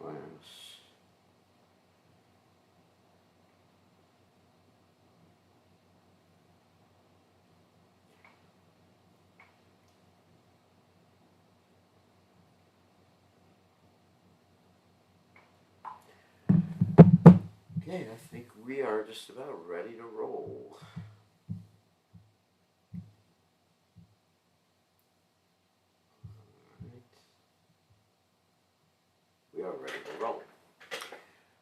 class. Okay, I think we are just about ready to roll. We are ready to roll.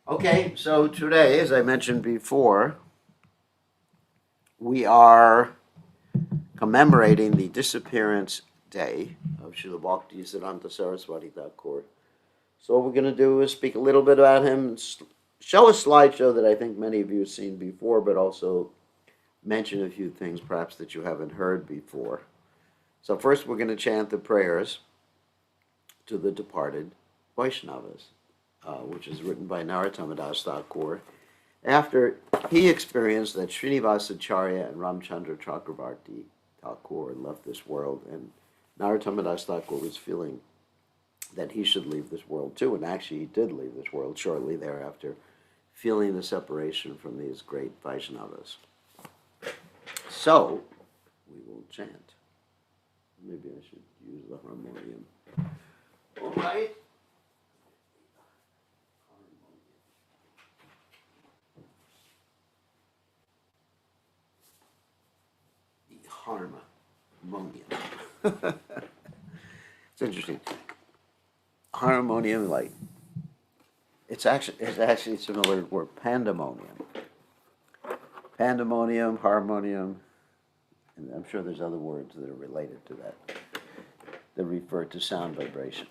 Okay, so today, as I mentioned before, we are commemorating the disappearance day of Srila Bhaktisiddhanta Saraswati Thakur. So what we're going to do is speak a little bit about him, show a slideshow that I think many of you have seen before, but also mention a few things perhaps that you haven't heard before. So first we're going to chant the prayers to the departed Vaishnavas, which is written by Narottama Das Thakur, after he experienced that Srinivasacharya and Ramchandra Chakravarti Thakur left this world, and Narottama Das Thakur was feeling that he should leave this world too, and actually he did leave this world shortly thereafter, feeling the separation from these great Vaishnavas. So, we will chant. Maybe I should use the harmonium. All right. Harmonium. It's interesting. Harmonium, like it's actually similar word, pandemonium. Pandemonium, harmonium, and I'm sure there's other words that are related to that refer to sound vibration.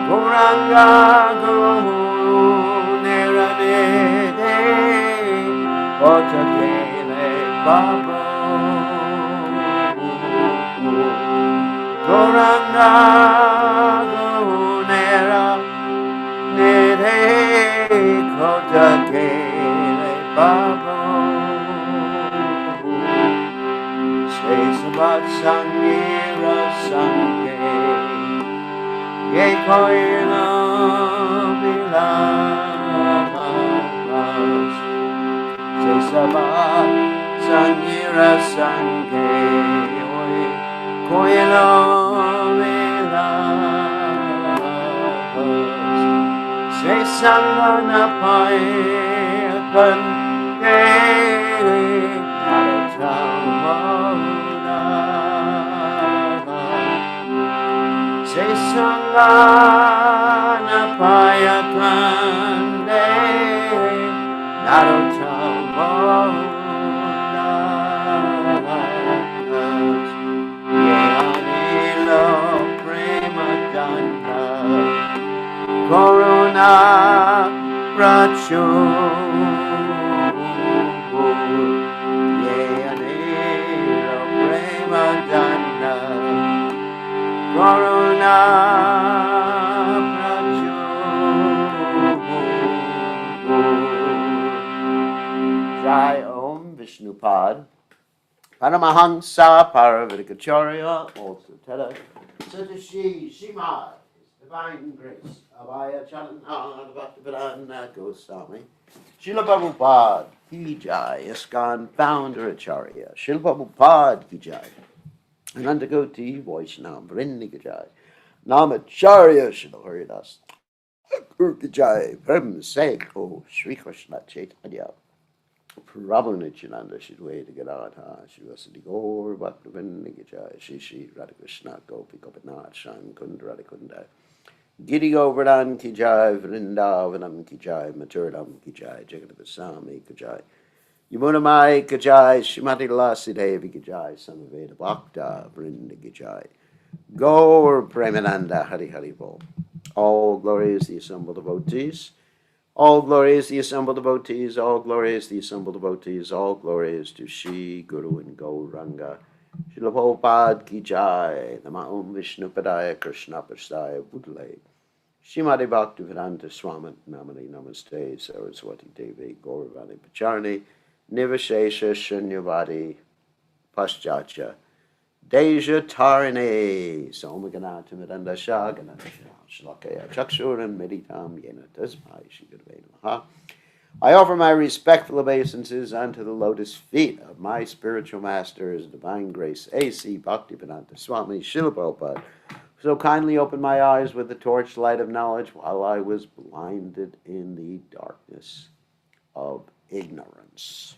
Goranga Guru Neranede Otakele Babo Goranga Guru Neranede Otakele Babo Say Sabat Sangira Sange Ye Koila Bilamas Say Sabat Sangira Sange Oye Koila Bilamas Say Sangana Pai Bande Say Sangana Paya Kande Narotamona Yanilo Prema Danda Corona Racho Yanilo Prema Danda Corona Racho Jai Om Vishnupad Paramahansa Paravidikacharya also Teta Satashi Shimad His Divine Grace Abhaya Chalananda Bhaktivedanta Goswami Srila Prabhupada Ki Jai ISKCON Founder Acharya Srila Prabhupada Ki Jai Anandagoti Vaishnava Vrinda Ki Jai Namacharya Srila Haridas Thakur Ki Jai Prem Sekho Sri Krishna Chaitanya Prabhu Nityananda Shidwaita Gadadha Shivasadi Gaur Bhaktivinoda Gijaya Shri Shri Radhakrishna Gopi Gopinath Shyam Kunda Radhakunda Giri Govardhan Ki Jai Vrindavanam Ki Jai Maturadam Ki Jai Jagadava Sami Ki Jai Yamunamai Ki Jai Shrimati Lasi Devi Ki Jai Samaveda Bhakta Vrinda Ki Jai Gaur Premananda Hari Hari Bol. All glory is the assembled devotees. All glory is the assembled devotees, all glory is the assembled devotees, all glory is to Shri Guru and Gauranga. Srila Prabhupada Ki Jai, Nama Om Vishnu Padaya Krishna Prasthaya Bhutale. Shrimati Bhaktivedanta Swami Namani Namaste Saraswati Devi Gauravani Pacharni Nivashesha Shunyavadi Paschatya Deja Tarine Somaganata Midanda Shaganasha Shlakaya Chakshuram Meditam Yena Tasmai Shigurve Namaha. I offer my respectful obeisances unto the lotus feet of my spiritual master, His Divine Grace A.C. Bhaktivedanta Swami Srila Prabhupada, who so kindly opened my eyes with the torchlight of knowledge while I was blinded in the darkness of ignorance.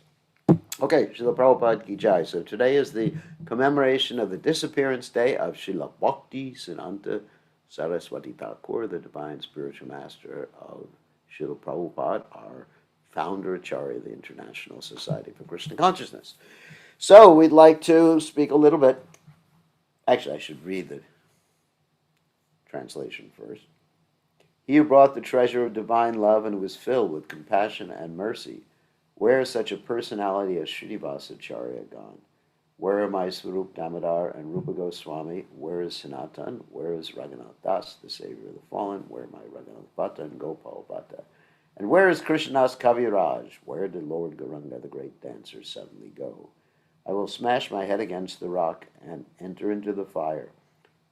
Okay, Srila Prabhupada Ki Jai. So today is the commemoration of the disappearance day of Srila Bhakti Siddhanta Saraswati Thakur, the divine spiritual master of Srila Prabhupada, our founder Acharya of the International Society for Krishna Consciousness. So we'd like to speak a little bit. Actually, I should read the translation first. He who brought the treasure of divine love and was filled with compassion and mercy, where is such a personality as Srinivasa Acharya gone? Where are my Swarup Damodar and Rupa Goswami? Where is Sanatan? Where is Raghunath Das, the savior of the fallen? Where are my Raghunath Bhatta and Gopal Bhatta? And where is Krishnadas Kaviraj? Where did Lord Gauranga, the great dancer, suddenly go? I will smash my head against the rock and enter into the fire.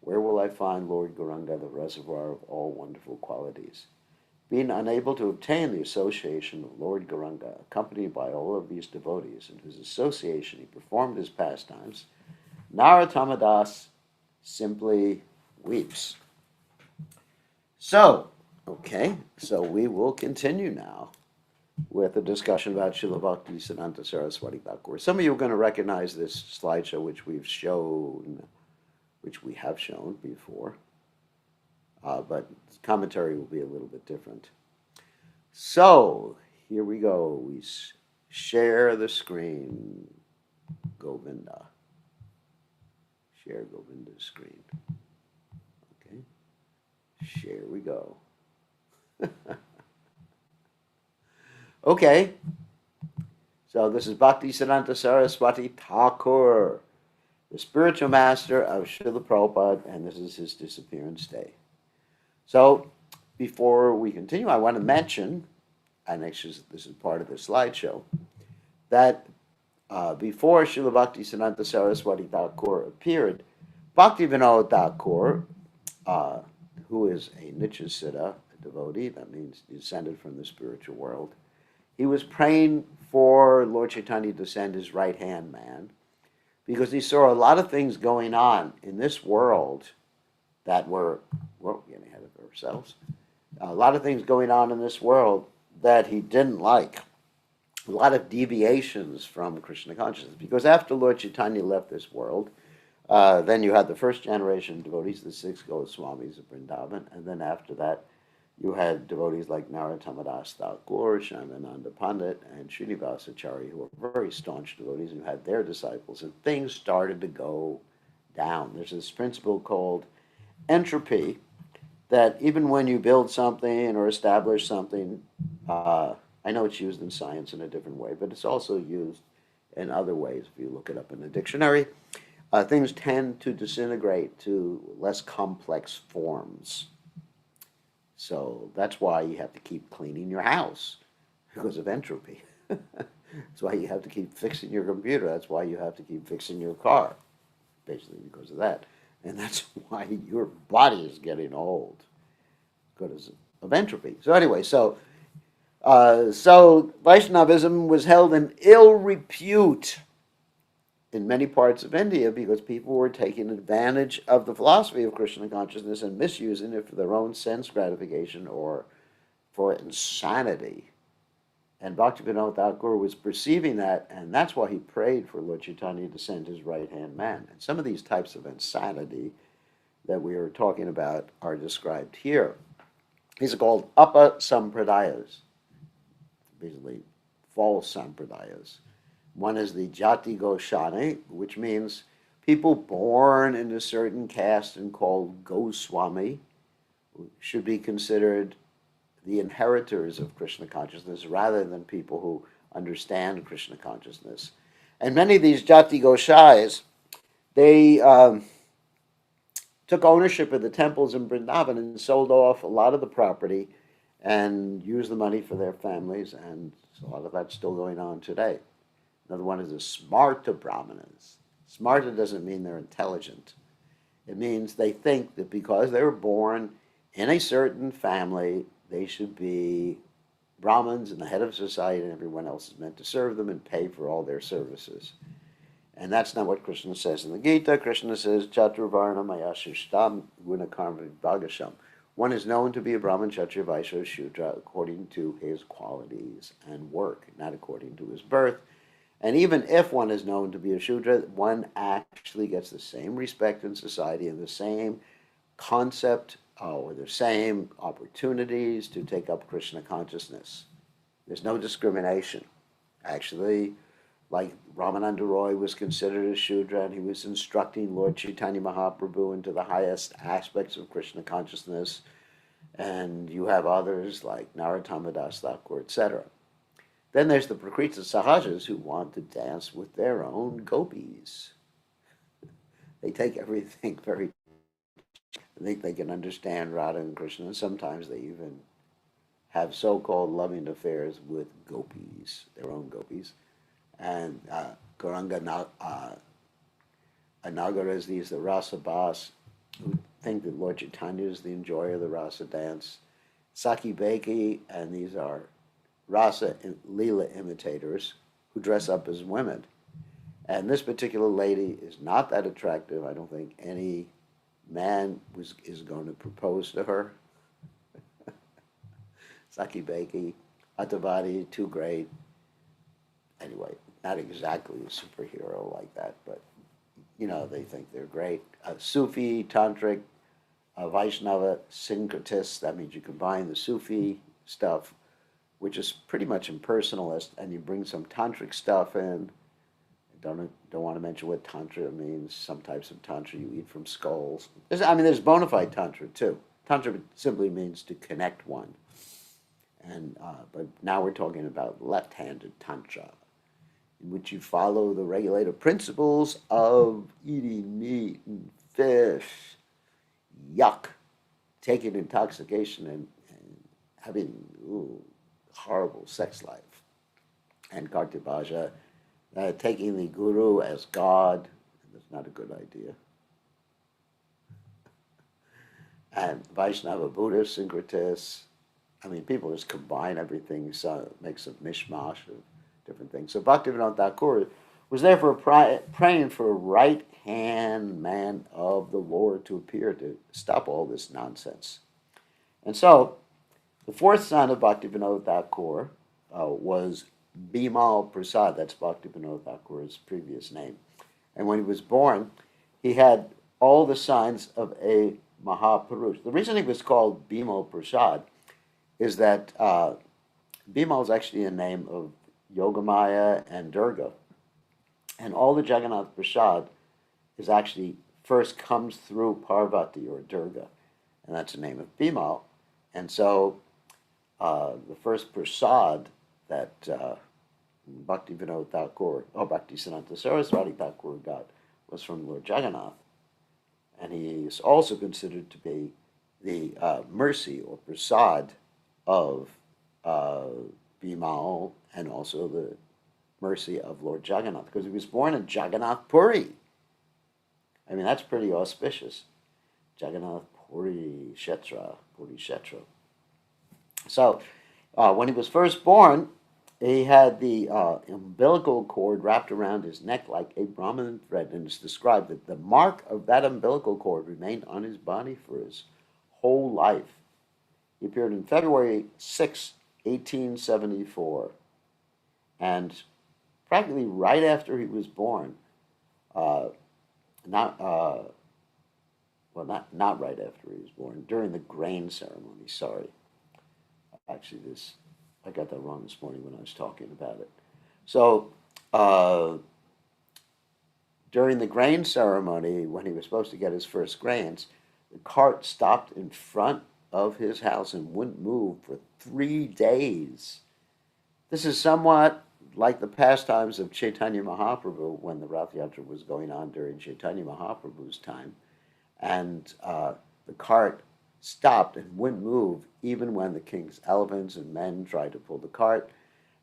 Where will I find Lord Gauranga, the reservoir of all wonderful qualities? Being unable to obtain the association of Lord Gauranga, accompanied by all of these devotees, in whose association he performed his pastimes, Narottama Das simply weeps. So we will continue now with a discussion about Srila Bhakti Siddhanta Saraswati Thakur. Some of you are going to recognize this slideshow, which we have shown before. But commentary will be a little bit different. So, here we go. We share the screen. Govinda. Share Govinda's screen. Okay. Here we go. Okay, so this is Bhaktisiddhanta Saraswati Thakur, the spiritual master of Srila Prabhupada, and this is his disappearance day. So, before we continue, I want to mention, and actually this is part of the slideshow, that before Srila Bhaktisiddhanta Saraswati Thakur appeared, Bhaktivinoda Thakur, who is a Nityasiddha, a devotee, that means descended from the spiritual world, he was praying for Lord Chaitanya to send his right-hand man because he saw a lot of things going on in this world that were, well, getting ahead of ourselves, a lot of things going on in this world that he didn't like, a lot of deviations from Krishna consciousness. Because after Lord Chaitanya left this world, then you had the first generation devotees, the six Goswamis of Vrindavan, and then after that, you had devotees like Narottam Das Thakur, Shyamananda Pandit, and Srinivasacharya, who were very staunch devotees and had their disciples, and things started to go down. There's this principle called entropy, that even when you build something or establish something, I know it's used in science in a different way, but it's also used in other ways. If you look it up in the dictionary, things tend to disintegrate to less complex forms. So that's why you have to keep cleaning your house, because of entropy. That's why you have to keep fixing your computer. That's why you have to keep fixing your car, basically because of that. And that's why your body is getting old, because of entropy. So anyway, so Vaishnavism was held in ill repute in many parts of India because people were taking advantage of the philosophy of Krishna consciousness and misusing it for their own sense gratification or for insanity. And Bhaktivinoda Thakur was perceiving that, and that's why he prayed for Lord Chaitanya to send his right-hand man. And some of these types of insanity that we are talking about are described here. These are called Apa Sampradayas, basically false Sampradayas. One is the Jati Goswami, which means people born in a certain caste and called Goswami should be considered the inheritors of Krishna consciousness rather than people who understand Krishna consciousness. And many of these Jati Goswais, they took ownership of the temples in Vrindavan and sold off a lot of the property and used the money for their families, and a lot of that's still going on today. Another one is the Smarta Brahmanas. Smarta doesn't mean they're intelligent. It means they think that because they were born in a certain family, they should be Brahmins and the head of society, and everyone else is meant to serve them and pay for all their services. And that's not what Krishna says in the Gita. Krishna says, Chaturvarna Mayashishtam Gunakarma Bhagasham. One is known to be a Brahmin, Kshatriya, Vaishya, Shudra according to his qualities and work, not according to his birth. And even if one is known to be a Shudra, one actually gets the same respect in society and the same concept or the same opportunities to take up Krishna consciousness. There's no discrimination. Actually, like Ramananda Roy was considered a Shudra, and he was instructing Lord Chaitanya Mahaprabhu into the highest aspects of Krishna consciousness. And you have others like Narottama Das Thakur, etc. Then there's the Prakrita Sahajas who want to dance with their own gopis. They take everything very. I think they can understand Radha and Krishna, and sometimes they even have so-called loving affairs with gopis, their own gopis. And Gauranga Nagaras, these the Rasa Bas, who think that Lord Chaitanya is the enjoyer of the Rasa dance. Saki Beki, and these are Rasa Leela imitators who dress up as women. And this particular lady is not that attractive. I don't think any man is going to propose to her. Saki Beki, Atavadi, too great. Anyway, not exactly a superhero like that, but, they think they're great. Sufi, Tantric, Vaishnava, Syncretists, that means you combine the Sufi stuff, which is pretty much impersonalist, and you bring some Tantric stuff in. Don't want to mention what Tantra means. Some types of Tantra you eat from skulls. There's bona fide Tantra, too. Tantra simply means to connect one. But now we're talking about left-handed Tantra, in which you follow the regulative principles of eating meat and fish, yuck, taking intoxication, and having horrible sex life. And Kartibhaja, taking the guru as God, that's not a good idea. And Vaishnava Buddhist syncretists, I mean, people just combine everything, so it makes a mishmash of different things. So Bhaktivinoda Thakur was therefore praying for a right-hand man of the Lord to appear to stop all this nonsense. And so, the fourth son of Bhaktivinoda Thakur was Bimal Prasad. That's Bhaktivinoda Thakur's previous name. And when he was born, he had all the signs of a Mahapurush. The reason he was called Bimal Prasad is that Bimal is actually a name of Yogamaya and Durga. And all the Jagannath Prasad is actually first comes through Parvati or Durga. And that's the name of Bimal. And so the first prasad that Bhaktivinoda Thakur, or Bhaktisiddhanta Saraswati Thakur got was from Lord Jagannath. And he is also considered to be the mercy or prasad of Bimal and also the mercy of Lord Jagannath, because he was born in Jagannath Puri. I mean, that's pretty auspicious. Jagannath Puri Kshetra, Puri Kshetra. So, when he was first born, he had the umbilical cord wrapped around his neck like a Brahman thread, and it's described that the mark of that umbilical cord remained on his body for his whole life. He appeared on February 6, 1874, and practically right after he was born, not right after he was born, during the grain ceremony, sorry. Actually, I got that wrong this morning when I was talking about it. So, during the grain ceremony, when he was supposed to get his first grains, the cart stopped in front of his house and wouldn't move for 3 days. This is somewhat like the pastimes of Chaitanya Mahaprabhu when the Rath Yatra was going on during Chaitanya Mahaprabhu's time. And the cart stopped and wouldn't move even when the king's elephants and men tried to pull the cart.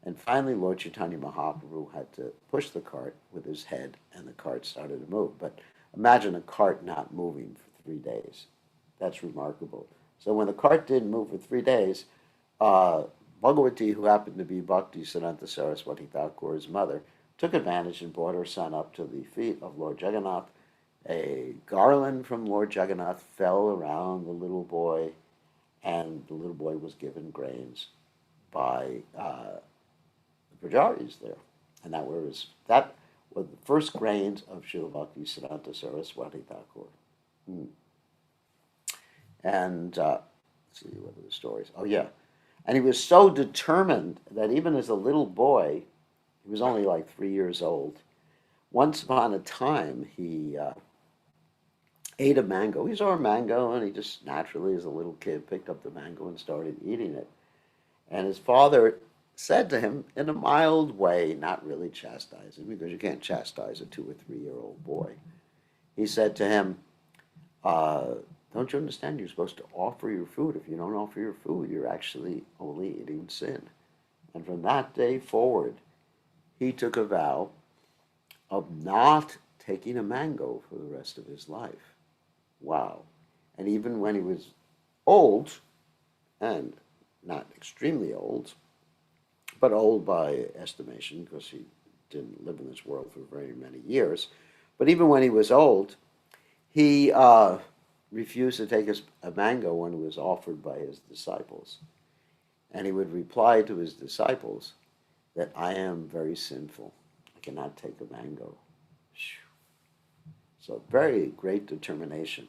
And finally, Lord Chaitanya Mahaprabhu had to push the cart with his head, and the cart started to move. But imagine a cart not moving for 3 days. That's remarkable. So when the cart didn't move for 3 days, Bhagavati, who happened to be Bhaktisiddhanta Saraswati Thakur's mother, took advantage and brought her son up to the feet of Lord Jagannath. A garland from Lord Jagannath fell around the little boy, and the little boy was given grains by the pujaris there. And that were the first grains of Srila Bhaktisiddhanta Saraswati Thakur. And let's see, what are the stories? Oh, yeah. And he was so determined that even as a little boy, he was only like 3 years old, once upon a time he ate a mango. He saw a mango, and he just naturally, as a little kid, picked up the mango and started eating it. And his father said to him in a mild way, not really chastising, because you can't chastise a 2 or 3 year old boy. He said to him, don't you understand? You're supposed to offer your food. If you don't offer your food, you're actually only eating sin. And from that day forward, he took a vow of not taking a mango for the rest of his life. Wow. And even when he was old, and not extremely old, but old by estimation, because he didn't live in this world for very many years, but even when he was old, he refused to take a mango when it was offered by his disciples. And he would reply to his disciples that I am very sinful. I cannot take a mango. So very great determination.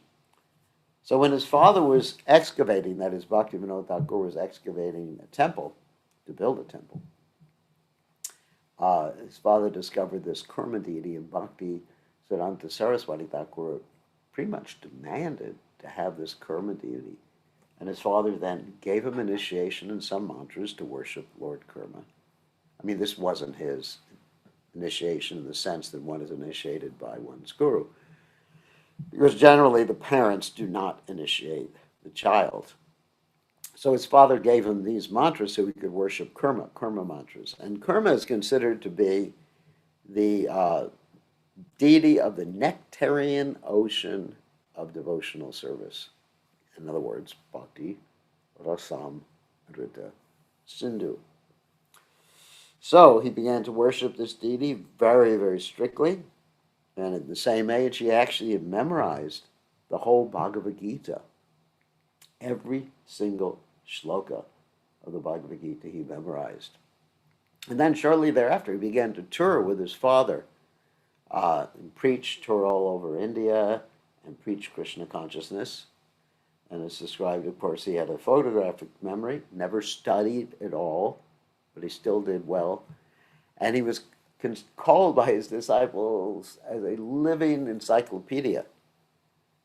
So when his father was excavating, that is Bhaktivinoda Thakur was excavating a temple, to build a temple, his father discovered this Kurma deity, and Bhaktisiddhanta Saraswati Thakur pretty much demanded to have this Kurma deity And his father then gave him initiation in some mantras to worship Lord Kurma. I mean, this wasn't his initiation in the sense that one is initiated by one's guru, because generally the parents do not initiate the child. So his father gave him these mantras so he could worship Kurma, Kurma mantras. And Kurma is considered to be the deity of the nectarian ocean of devotional service. In other words, Bhakti, Rasam, Rita, Sindhu. So he began to worship this deity very, very strictly. And at the same age, he actually had memorized the whole Bhagavad Gita. Every single shloka of the Bhagavad Gita he memorized. And then shortly thereafter, he began to tour with his father and preach, tour all over India and preach Krishna consciousness. And as described, of course, he had a photographic memory, never studied at all, but he still did well. And he was called by his disciples as a living encyclopedia.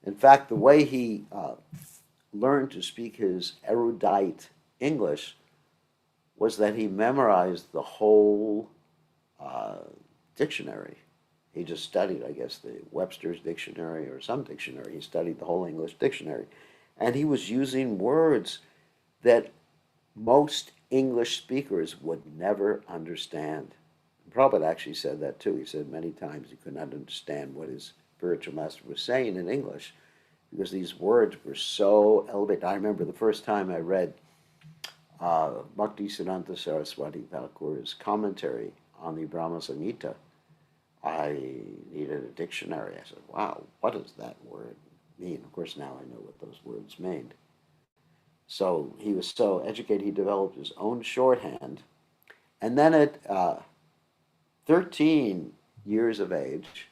In fact, the way he learned to speak his erudite English was that he memorized the whole dictionary. He just studied, I guess, the Webster's dictionary or some dictionary. He studied the whole English dictionary. And he was using words that most English speakers would never understand. Prabhupada actually said that too. He said many times he could not understand what his spiritual master was saying in English because these words were so elevated. I remember the first time I read Bhakti Siddhanta Saraswati Thakur's commentary on the Brahma Samhita. I needed a dictionary. I said, wow, what does that word mean? Of course, now I know what those words mean. So he was so educated, he developed his own shorthand. And then at 13 years of age,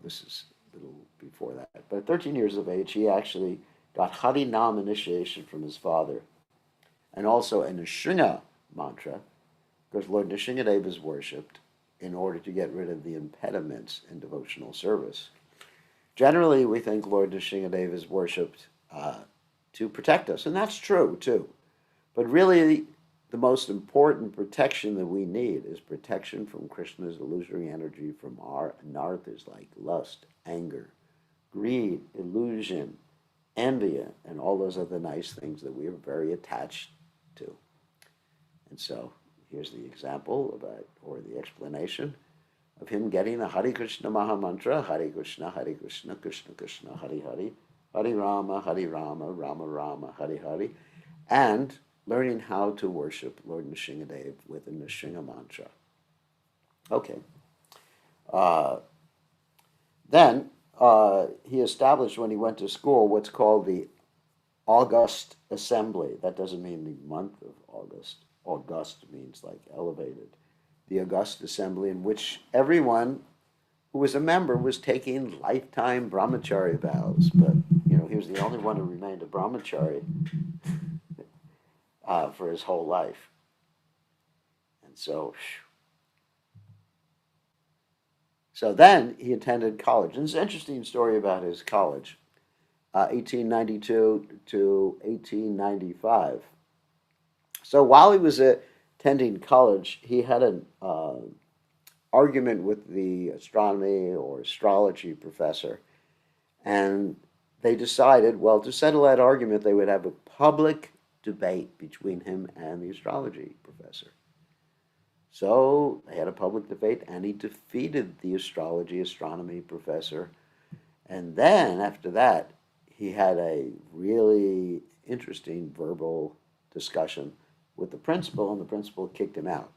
this is a little before that, but at 13 years of age, he actually got Hari Nam initiation from his father, and also a Nrsimha mantra, because Lord Nrsimhadev is worshipped in order to get rid of the impediments in devotional service. Generally, we think Lord Nrsimhadev is worshipped to protect us, and that's true too. But really, the most important protection that we need is protection from Krishna's illusory energy from our anarthas like lust, anger, greed, illusion, envy, and all those other nice things that we are very attached to. And so here's the example about, or the explanation of him getting the Hare Krishna Maha Mantra, Hare Krishna, Krishna Krishna, Hare Hare, Hare Rama, Rama Rama, Hare Hare, and learning how to worship Lord Nrsimhadev with the Nrsimha mantra. Okay. Then he established, when he went to school, what's called the August Assembly. That doesn't mean the month of August. August means like elevated. The August Assembly, in which everyone who was a member was taking lifetime brahmachari vows. But, he was the only one who remained a brahmachari for his whole life. And so then he attended college. And it's an interesting story about his college, 1892 to 1895. So while he was attending college, he had an argument with the astronomy or astrology professor. And they decided, well, to settle that argument, they would have a public debate between him and the astrology professor. So they had a public debate, and he defeated the astronomy professor. And then after that, he had a really interesting verbal discussion with the principal, and the principal kicked him out.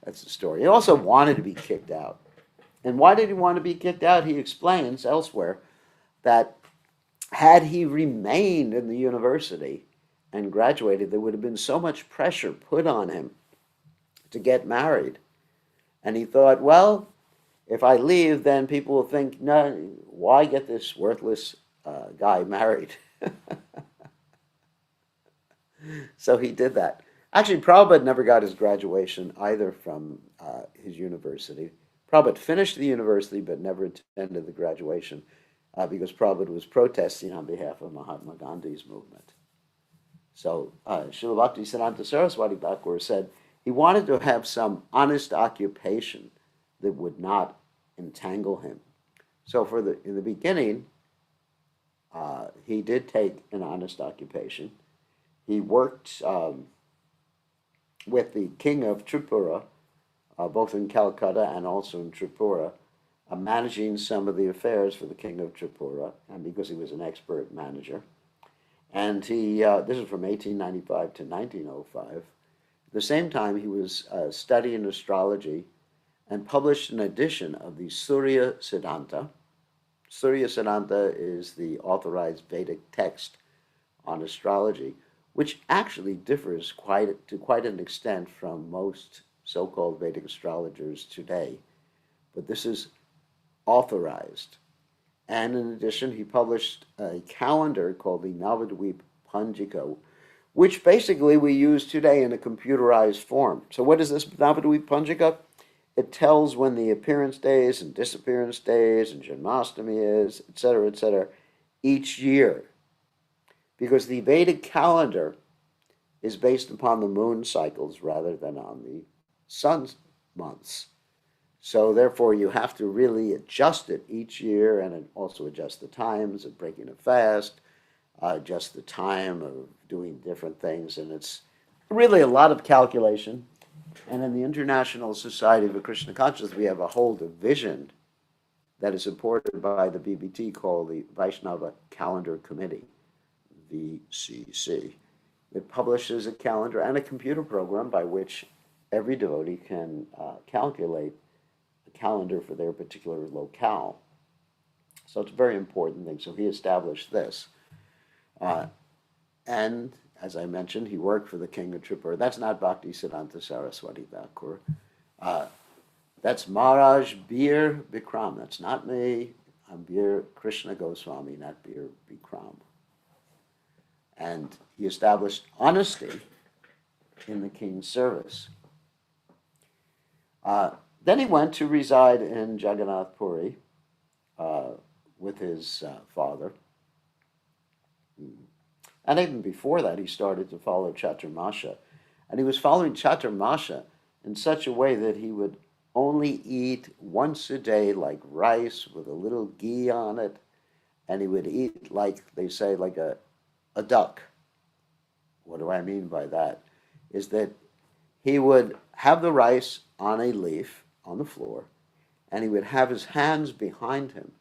That's the story. He also wanted to be kicked out. And why did he want to be kicked out? He explains elsewhere that had he remained in the university and graduated, there would have been so much pressure put on him to get married. And he thought, well, if I leave, then people will think, no, why get this worthless guy married? So he did that. Actually, Prabhupada never got his graduation either from his university. Prabhupada finished the university but never attended the graduation. because Prabhupada was protesting on behalf of Mahatma Gandhi's movement. So Srila Bhaktisiddhanta Saraswati Thakur said he wanted to have some honest occupation that would not entangle him. So in the beginning, he did take an honest occupation. He worked with the king of Tripura, both in Calcutta and also in Tripura, managing some of the affairs for the king of Tripura, and because he was an expert manager. And this is from 1895 to 1905. At the same time, he was studying astrology and published an edition of the Surya Siddhanta. Surya Siddhanta is the authorized Vedic text on astrology, which actually differs to quite an extent from most so-called Vedic astrologers today. But this is authorized. And in addition, he published a calendar called the Navadvip Panjika, which basically we use today in a computerized form. So what is this Navadvip Panjika? It tells when the appearance days and disappearance days and Janmashtami is, etc., each year. Because the Vedic calendar is based upon the moon cycles rather than on the sun's months. So therefore, you have to really adjust it each year, and also adjust the times of breaking a fast, adjust the time of doing different things, and it's really a lot of calculation. And in the International Society for Krishna Consciousness, we have a whole division that is supported by the BBT called the Vaishnava Calendar Committee, VCC. It publishes a calendar and a computer program by which every devotee can calculate a calendar for their particular locale. So it's a very important thing. So he established this. And as I mentioned, he worked for the king of Tripura. That's not Bhaktisiddhanta Saraswati Thakur. That's Maharaj Bir Bikram. That's not me. I'm Bir Krishna Goswami, not Bir Bikram. And he established honesty in the king's service. Then he went to reside in Jagannath Puri with his father. And even before that, he started to follow Chaturmasha. And he was following Chaturmasha in such a way that he would only eat once a day, like rice with a little ghee on it. And he would eat, like they say, like a duck. What do I mean by that? Is that he would have the rice on a leaf on the floor, and he would have his hands behind him,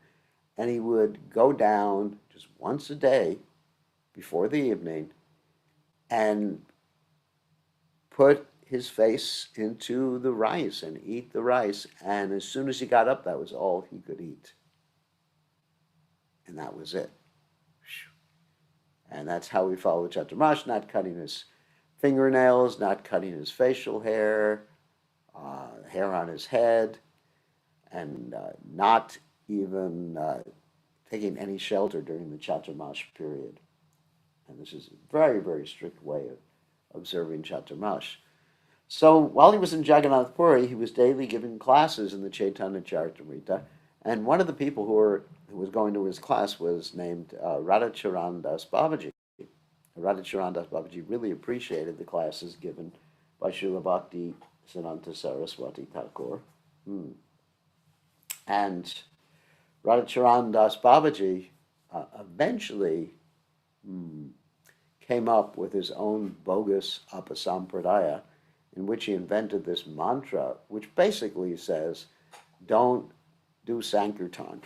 and he would go down just once a day before the evening and put his face into the rice and eat the rice. And as soon as he got up, that was all he could eat. And that was it. And that's how we follow Chaturmash, not cutting his fingernails, not cutting his facial hair, hair on his head, and not even taking any shelter during the Chaturmash period. And this is a very, very strict way of observing Chaturmash. So while he was in Jagannath Puri, he was daily giving classes in the Chaitanya Charitamrita. And one of the people who was going to his class was named Radhacharan Das Babaji. Radhacharan Das Babaji really appreciated the classes given by Srila Bhakti Siddhanta Saraswati Thakur. And Radhacharan Das Babaji eventually came up with his own bogus apasampradaya, in which he invented this mantra, which basically says, don't do Sankirtan.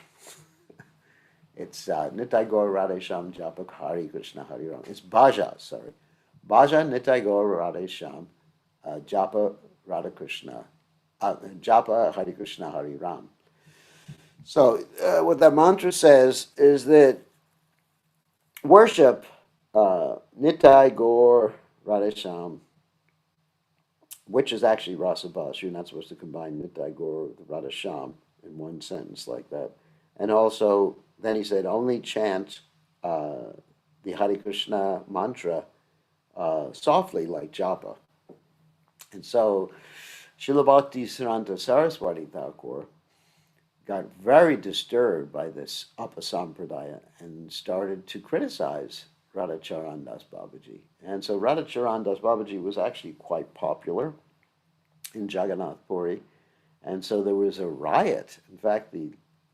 It's Nitai Gaur Radhe Sham Japa Hari Krishna Hari Ram. It's Bhaja, sorry. Bhaja Nitai Gaur Radhe Sham Japa Radha Krishna, Japa Hari Krishna Hari Ram. So what that mantra says is that worship Nitai Gaur Radhe Sham, which is actually Rasa Bas. You're not supposed to combine Nitai Gaur with Radha Sham in one sentence like that. And also, then he said, only chant the Hare Krishna mantra softly like japa. And so, Srila Bhaktisiddhanta Saraswati Thakur got very disturbed by this Upasampradaya and started to criticize Radhacharan Das Babaji. And so Radhacharan Das Babaji was actually quite popular in Jagannath Puri. And so there was a riot. In fact, the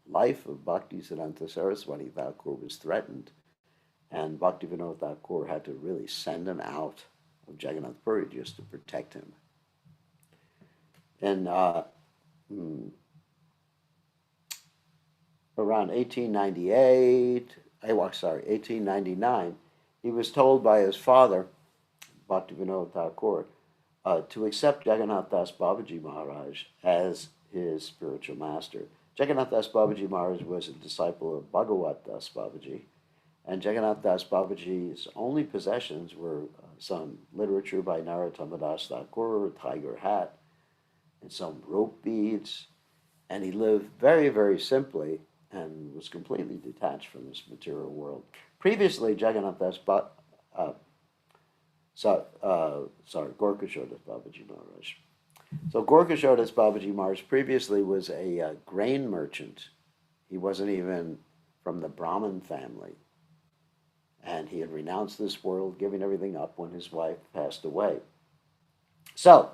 life of Bhaktisiddhanta Saraswati Thakur was threatened. And Bhaktivinoda Thakur had to really send him out of Jagannath Puri just to protect him. And around 1899, he was told by his father, Bhaktivinoda Thakur, to accept Jagannath Das Babaji Maharaj as his spiritual master. Jagannath Das Babaji Maharaj was a disciple of Bhagavat Das Babaji, and Jagannath Das Babaji's only possessions were some literature by Narottama Das Thakur, a tiger hat, and some rope beads, and he lived very, very simply and was completely detached from this material world. Previously, Jagannath Das Gorkashore Das Babaji Maharaj. So Gorkashore Das Babaji Maharaj previously was a grain merchant. He wasn't even from the Brahmin family. And he had renounced this world, giving everything up when his wife passed away. So,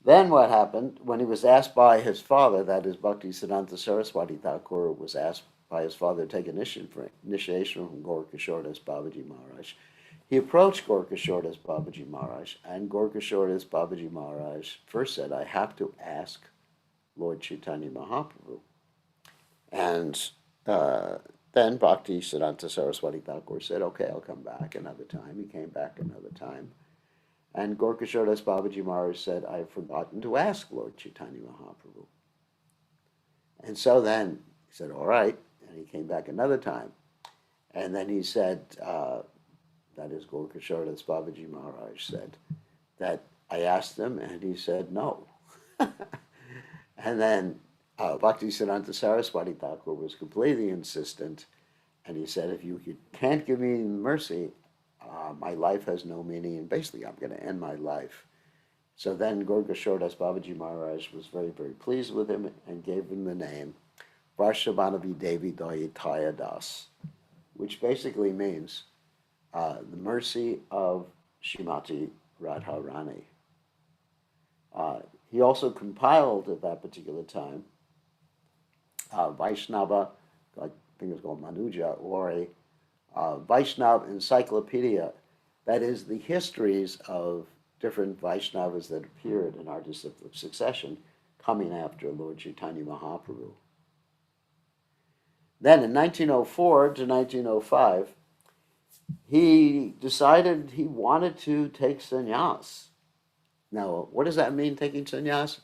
then what happened, when he was asked by his father, that is Bhaktisiddhanta Saraswati Thakur was asked by his father to take initiation from Gorkashore Das Babaji Maharaj, he approached Gorkashore Das Babaji Maharaj, and Gorkashore Das Babaji Maharaj first said, I have to ask Lord Chaitanya Mahaprabhu. And then Bhaktisiddhanta Saraswati Thakur said, okay, I'll come back another time. He came back another time. And Gorkashore Das Babaji Maharaj said, I've forgotten to ask Lord Chaitanya Mahaprabhu. And so then he said, all right. And he came back another time. And then he said, that is Gorkashore Das Babaji Maharaj said, that I asked him and he said no. And then Bhaktisiddhanta Saraswati Thakur was completely insistent. And he said, if you can't give me mercy, my life has no meaning, and basically I'm going to end my life. So then Gorkashore Das Babaji Maharaj was very, very pleased with him and gave him the name Varshabhanavi Devi Dayataya Das, which basically means the mercy of Shrimati Radharani. He also compiled at that particular time Vaishnava, I think it was called Manuja, or a Vaishnava encyclopedia, that is the histories of different Vaishnavas that appeared in our disciple of succession coming after Lord Chaitanya Mahaprabhu. Then in 1904 to 1905, he decided he wanted to take sannyas. Now, what does that mean, taking sannyas?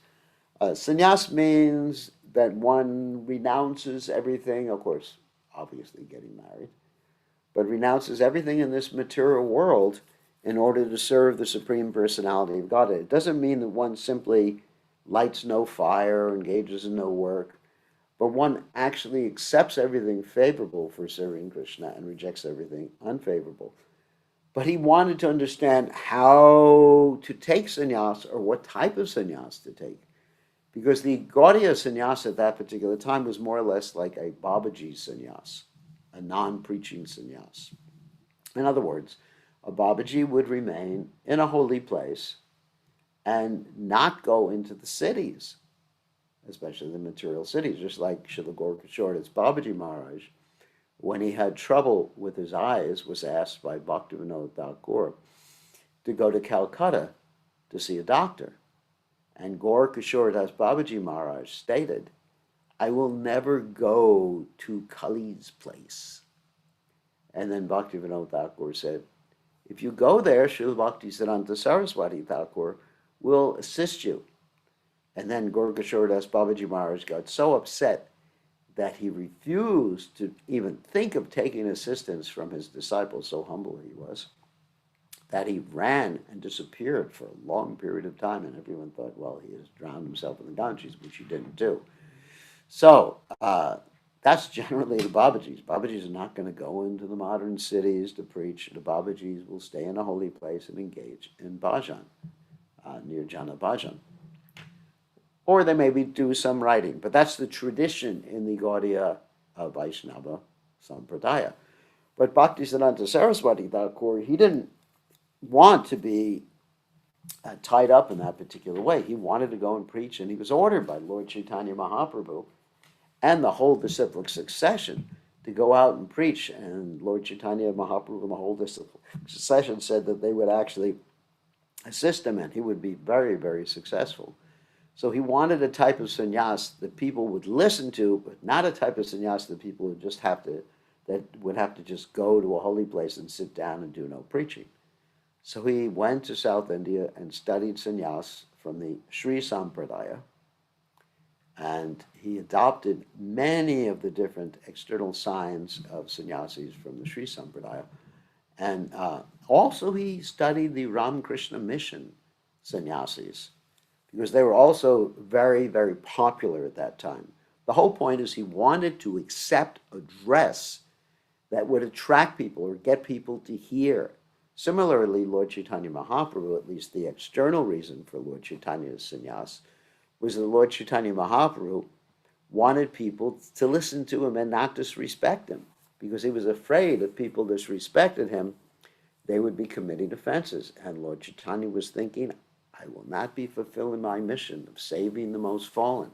Sannyas means that one renounces everything, of course, obviously getting married, but renounces everything in this material world in order to serve the Supreme Personality of Godhead. It doesn't mean that one simply lights no fire, engages in no work, but one actually accepts everything favorable for serving Krishna and rejects everything unfavorable. But he wanted to understand how to take sannyas, or what type of sannyas to take. Because the Gaudiya sannyas at that particular time was more or less like a Babaji sannyas, a non-preaching sannyas. In other words, a Babaji would remain in a holy place and not go into the cities, especially the material cities, just like Srila Gorkashore Das Babaji Maharaj, when he had trouble with his eyes, was asked by Bhaktivinoda Thakur to go to Calcutta to see a doctor. And Gorkashore Das Babaji Maharaj stated, I will never go to Kali's place. And then Bhaktivinoda Thakur said, if you go there, Srila Bhaktisiddhanta Saraswati Thakur will assist you. And then Gorkashore Das Babaji Maharaj got so upset that he refused to even think of taking assistance from his disciples, so humble he was, that he ran and disappeared for a long period of time, and everyone thought, well, he has drowned himself in the Ganges, which he didn't do. So that's generally the Babajis. Babajis are not going to go into the modern cities to preach. The Babajis will stay in a holy place and engage in bhajan, near Jana bhajan. or they maybe do some writing. But that's the tradition in the Gaudiya Vaishnava Sampradaya. But Bhaktisiddhanta Saraswati Thakur, he didn't want to be tied up in that particular way. He wanted to go and preach, and he was ordered by Lord Chaitanya Mahaprabhu and the whole disciplic succession to go out and preach. And Lord Chaitanya Mahaprabhu and the whole disciplic succession said that they would actually assist him, and he would be very, very successful. So he wanted a type of sannyas that people would listen to, but not a type of sannyas that people would just have to, that would have to just go to a holy place and sit down and do no preaching. So he went to South India and studied sannyas from the Sri Sampradaya, and he adopted many of the different external signs of sannyasis from the Sri Sampradaya. And also he studied the Ramakrishna mission sannyasis, because they were also very, very popular at that time. The whole point is he wanted to accept a dress that would attract people or get people to hear. Similarly, Lord Chaitanya Mahaprabhu, at least the external reason for Lord Chaitanya's sannyas, was that Lord Chaitanya Mahaprabhu wanted people to listen to him and not disrespect him, because he was afraid if people disrespected him, they would be committing offenses. And Lord Chaitanya was thinking, I will not be fulfilling my mission of saving the most fallen.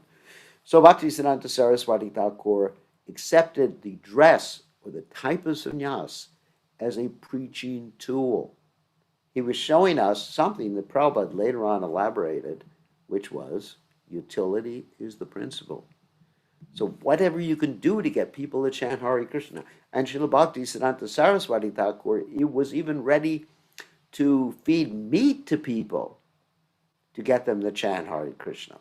So Bhaktisiddhanta Saraswati Thakur accepted the dress or the type of sannyas as a preaching tool. He was showing us something that Prabhupada later on elaborated, which was utility is the principle. So whatever you can do to get people to chant Hare Krishna. And Srila Bhaktisiddhanta Saraswati Thakur, he was even ready to feed meat to people to get them to chant Hare Krishna.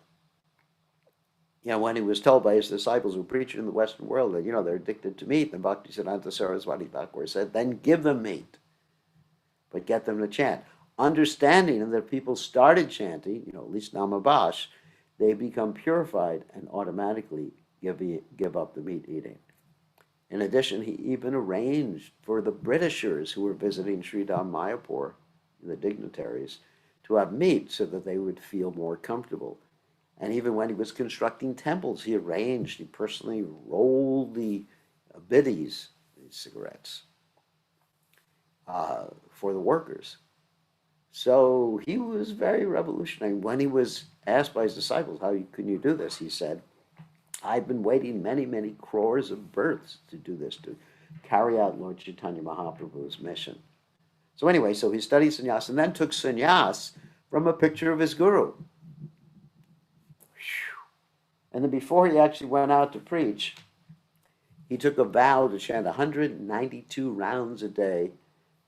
When he was told by his disciples who preached in the Western world that, they're addicted to meat, then Bhaktisiddhanta Saraswati Thakur said, then give them meat, but get them to chant. Understanding that if people started chanting, at least Namabash, they become purified and automatically give up the meat eating. In addition, he even arranged for the Britishers who were visiting Sridham Mayapur, the dignitaries, to have meat so that they would feel more comfortable. And even when he was constructing temples, he personally rolled the biddies, these cigarettes, for the workers. So he was very revolutionary. When he was asked by his disciples, how can you do this? He said, I've been waiting many, many crores of births to do this, to carry out Lord Chaitanya Mahaprabhu's mission. So anyway, so he studied sannyas and then took sannyas from a picture of his guru. And then before he actually went out to preach, he took a vow to chant 192 rounds a day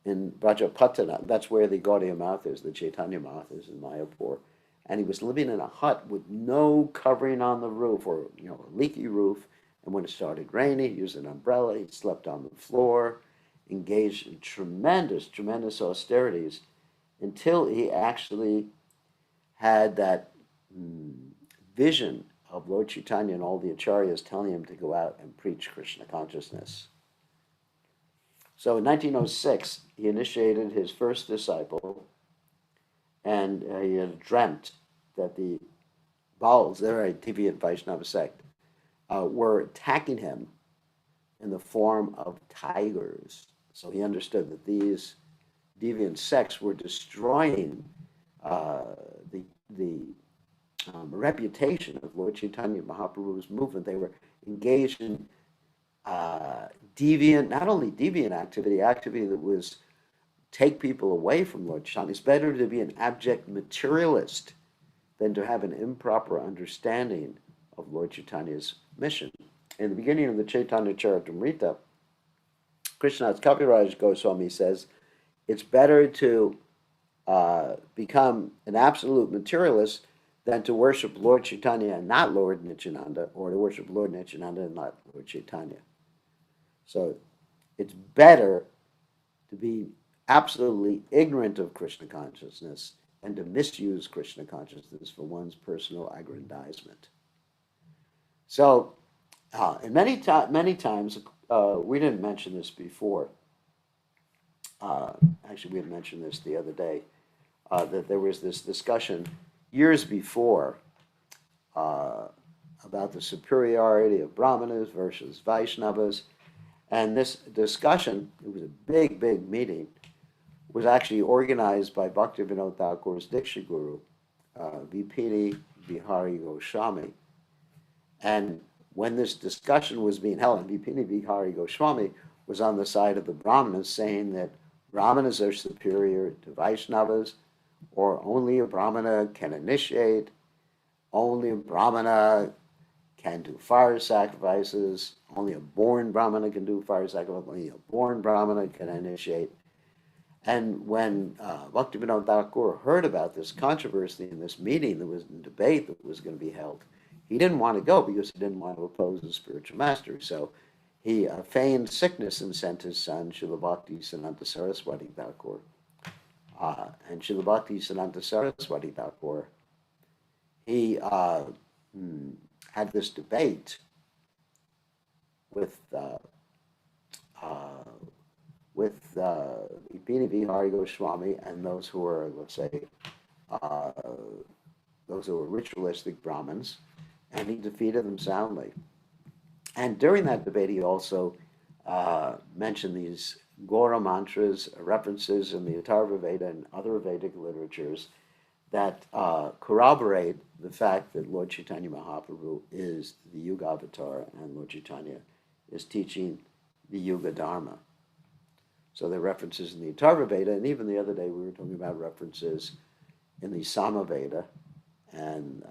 in Brajapatana. That's where the Gaudiya Math is, the Chaitanya Math is in Mayapur. And he was living in a hut with no covering on the roof, or a leaky roof. And when it started raining, he used an umbrella. He slept on the floor, engaged in tremendous, tremendous austerities, until he actually had that vision of Lord Chaitanya and all the acharyas telling him to go out and preach Krishna consciousness. So in 1906, he initiated his first disciple, and he had dreamt that the Bauls, they're a deviant Vaishnava sect, were attacking him in the form of tigers. So he understood that these deviant sects were destroying the reputation of Lord Chaitanya Mahaprabhu's movement. They were engaged in deviant, not only deviant activity that was take people away from Lord Chaitanya. It's better to be an abject materialist than to have an improper understanding of Lord Chaitanya's mission. In the beginning of the Chaitanya Charitamrita, Krishnadas Kaviraj Goswami says, it's better to become an absolute materialist than to worship Lord Chaitanya and not Lord Nityananda, or to worship Lord Nityananda and not Lord Chaitanya. So it's better to be absolutely ignorant of Krishna consciousness and to misuse Krishna consciousness for one's personal aggrandizement. So, and many times, we didn't mention this before. Actually, we had mentioned this the other day, that there was this discussion years before uh, about the superiority of Brahmanas versus Vaishnavas. And this discussion, it was a big, big meeting, was actually organized by Bhaktivinoda Thakur's Diksha Guru, VPD Bihari Goswami. And when this discussion was being held, VPD Bihari Goswami was on the side of the Brahmanas, saying that Brahmanas are superior to Vaishnavas, or only a Brahmana can initiate, only a Brahmana can do fire sacrifices, only a born Brahmana can do fire sacrifices, only a born Brahmana can initiate. And when Bhaktivinoda Thakur heard about this controversy in this meeting, there was a debate that was going to be held, he didn't want to go because he didn't want to oppose the spiritual master. So he feigned sickness and sent his son, Srila Bhakti Siddhanta Saraswati Thakur. And Srila Bhakti Siddhanta Saraswati Thakur, he had this debate with Vipini Vihari Goswami and those who were, let's say, those who were ritualistic Brahmins, and he defeated them soundly. And during that debate, he also mentioned these Gora mantras, references in the Atharva Veda and other Vedic literatures that corroborate the fact that Lord Chaitanya Mahaprabhu is the Yuga Avatar and Lord Chaitanya is teaching the Yuga Dharma. So there are references in the Atharva Veda, and even the other day we were talking about references in the Sama Veda, and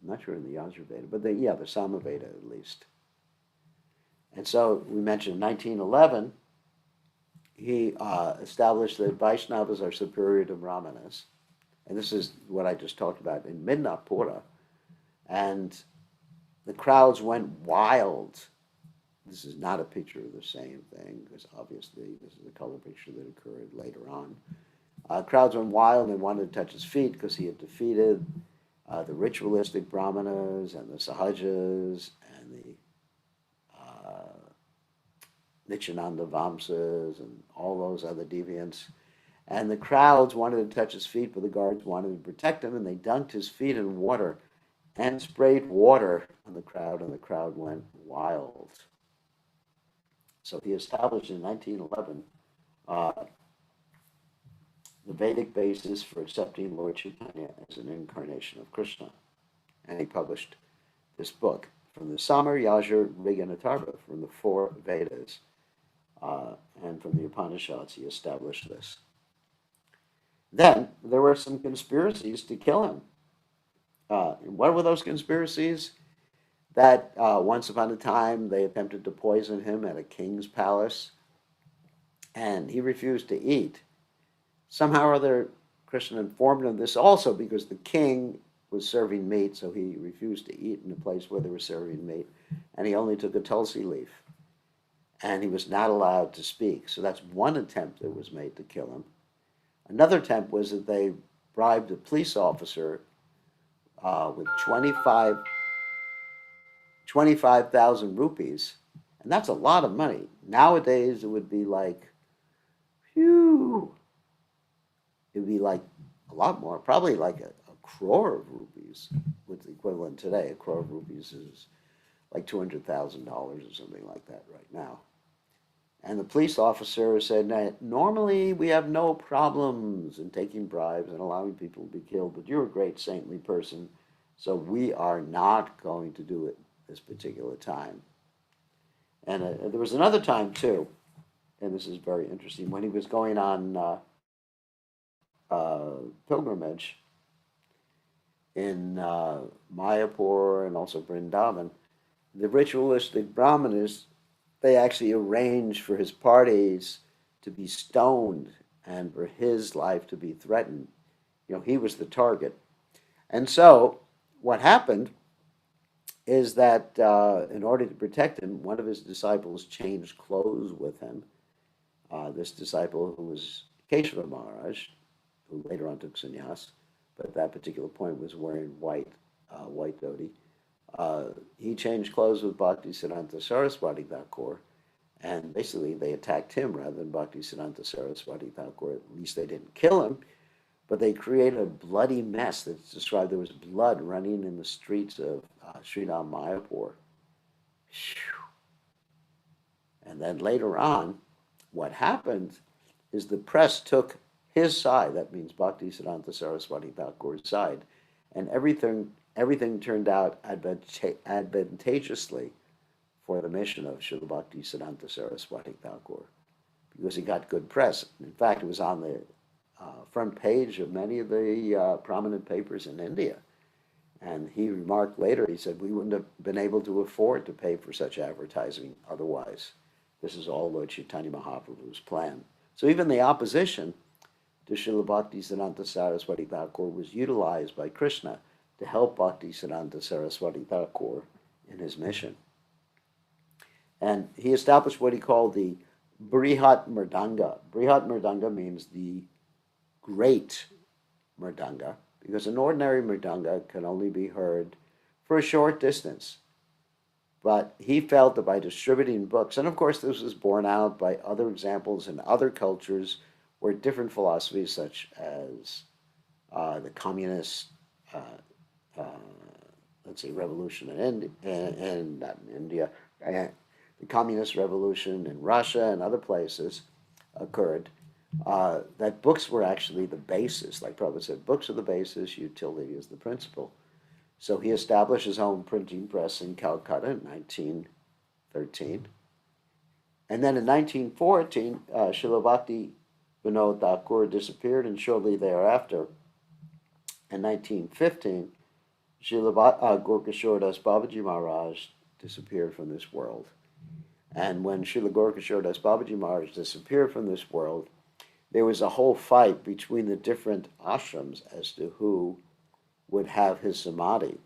I'm not sure in the Yajur Veda, but the Sama Veda at least. And so we mentioned 1911, he established that Vaishnavas are superior to Brahmanas. And this is what I just talked about in Midnapura. And the crowds went wild. This is not a picture of the same thing, because obviously this is a color picture that occurred later on. Crowds went wild and wanted to touch his feet because he had defeated the ritualistic Brahmanas and the Sahajas and the Nityananda Vamsas and all those other deviants. And the crowds wanted to touch his feet, but the guards wanted to protect him, and they dunked his feet in water and sprayed water on the crowd, and the crowd went wild. So he established in 1911 the Vedic basis for accepting Lord Chaitanya as an incarnation of Krishna. And he published this book from the Samar, Yajur, Rig, and Atharva, from the 4 Vedas, and from the Upanishads, he established this. Then there were some conspiracies to kill him. What were those conspiracies? That once upon a time they attempted to poison him at a king's palace, and he refused to eat. Somehow or other, Krishna informed him of this also because the king was serving meat, so he refused to eat in a place where they were serving meat, and he only took a tulsi leaf, and he was not allowed to speak. So that's one attempt that was made to kill him. Another attempt was that they bribed a police officer with 25,000 rupees, and that's a lot of money. Nowadays, it would be like, phew, it would be like a lot more, probably like a crore of rupees, what's the equivalent today. A crore of rupees is like $200,000 or something like that right now. And the police officer said, normally we have no problems in taking bribes and allowing people to be killed, but you're a great saintly person, so we are not going to do it this particular time. And there was another time too, and this is very interesting, when he was going on pilgrimage in Mayapur and also Vrindavan, the ritualistic Brahmanas, they actually arranged for his parties to be stoned and for his life to be threatened. You know, he was the target. And so what happened is that in order to protect him, one of his disciples changed clothes with him. This disciple, who was Keshava Maharaj, who later on took sannyas, but at that particular point was wearing white dhoti. He changed clothes with Bhaktisiddhanta Saraswati Thakur, and basically they attacked him rather than Bhaktisiddhanta Saraswati Thakur. At least they didn't kill him, but they create a bloody mess that's described. There was blood running in the streets of Sridham Mayapur. And then later on, what happened is the press took his side, that means Bhaktisiddhanta Saraswati Thakur's side, and everything turned out advantageously for the mission of Srila Bhaktisiddhanta Saraswati Thakur because he got good press. In fact, it was on the front page of many of the prominent papers in India. And he remarked later, he said, we wouldn't have been able to afford to pay for such advertising otherwise. This is all Lord Chaitanya Mahaprabhu's plan. So even the opposition to Srila Bhaktisiddhanta Saraswati Thakur was utilized by Krishna to help Bhaktisiddhanta Saraswati Thakur in his mission. And he established what he called the Brihat Mridanga. Brihat Mridanga means the great Mridanga, because an ordinary Mridanga can only be heard for a short distance. But he felt that by distributing books, and of course this was borne out by other examples in other cultures where different philosophies such as the communist, uh, uh, let's say, revolution not in India, the communist revolution in Russia and other places occurred, that books were actually the basis. Like Prabhupada said, books are the basis, utility is the principle. So he established his own printing press in Calcutta in 1913. And then in 1914, Srila Bhakti Vinod Thakur disappeared, and shortly thereafter, in 1915, Srila Gorkashore Das Babaji Maharaj disappeared from this world. And when Srila Gorkashore Das Babaji Maharaj disappeared from this world, there was a whole fight between the different ashrams as to who would have his samadhi.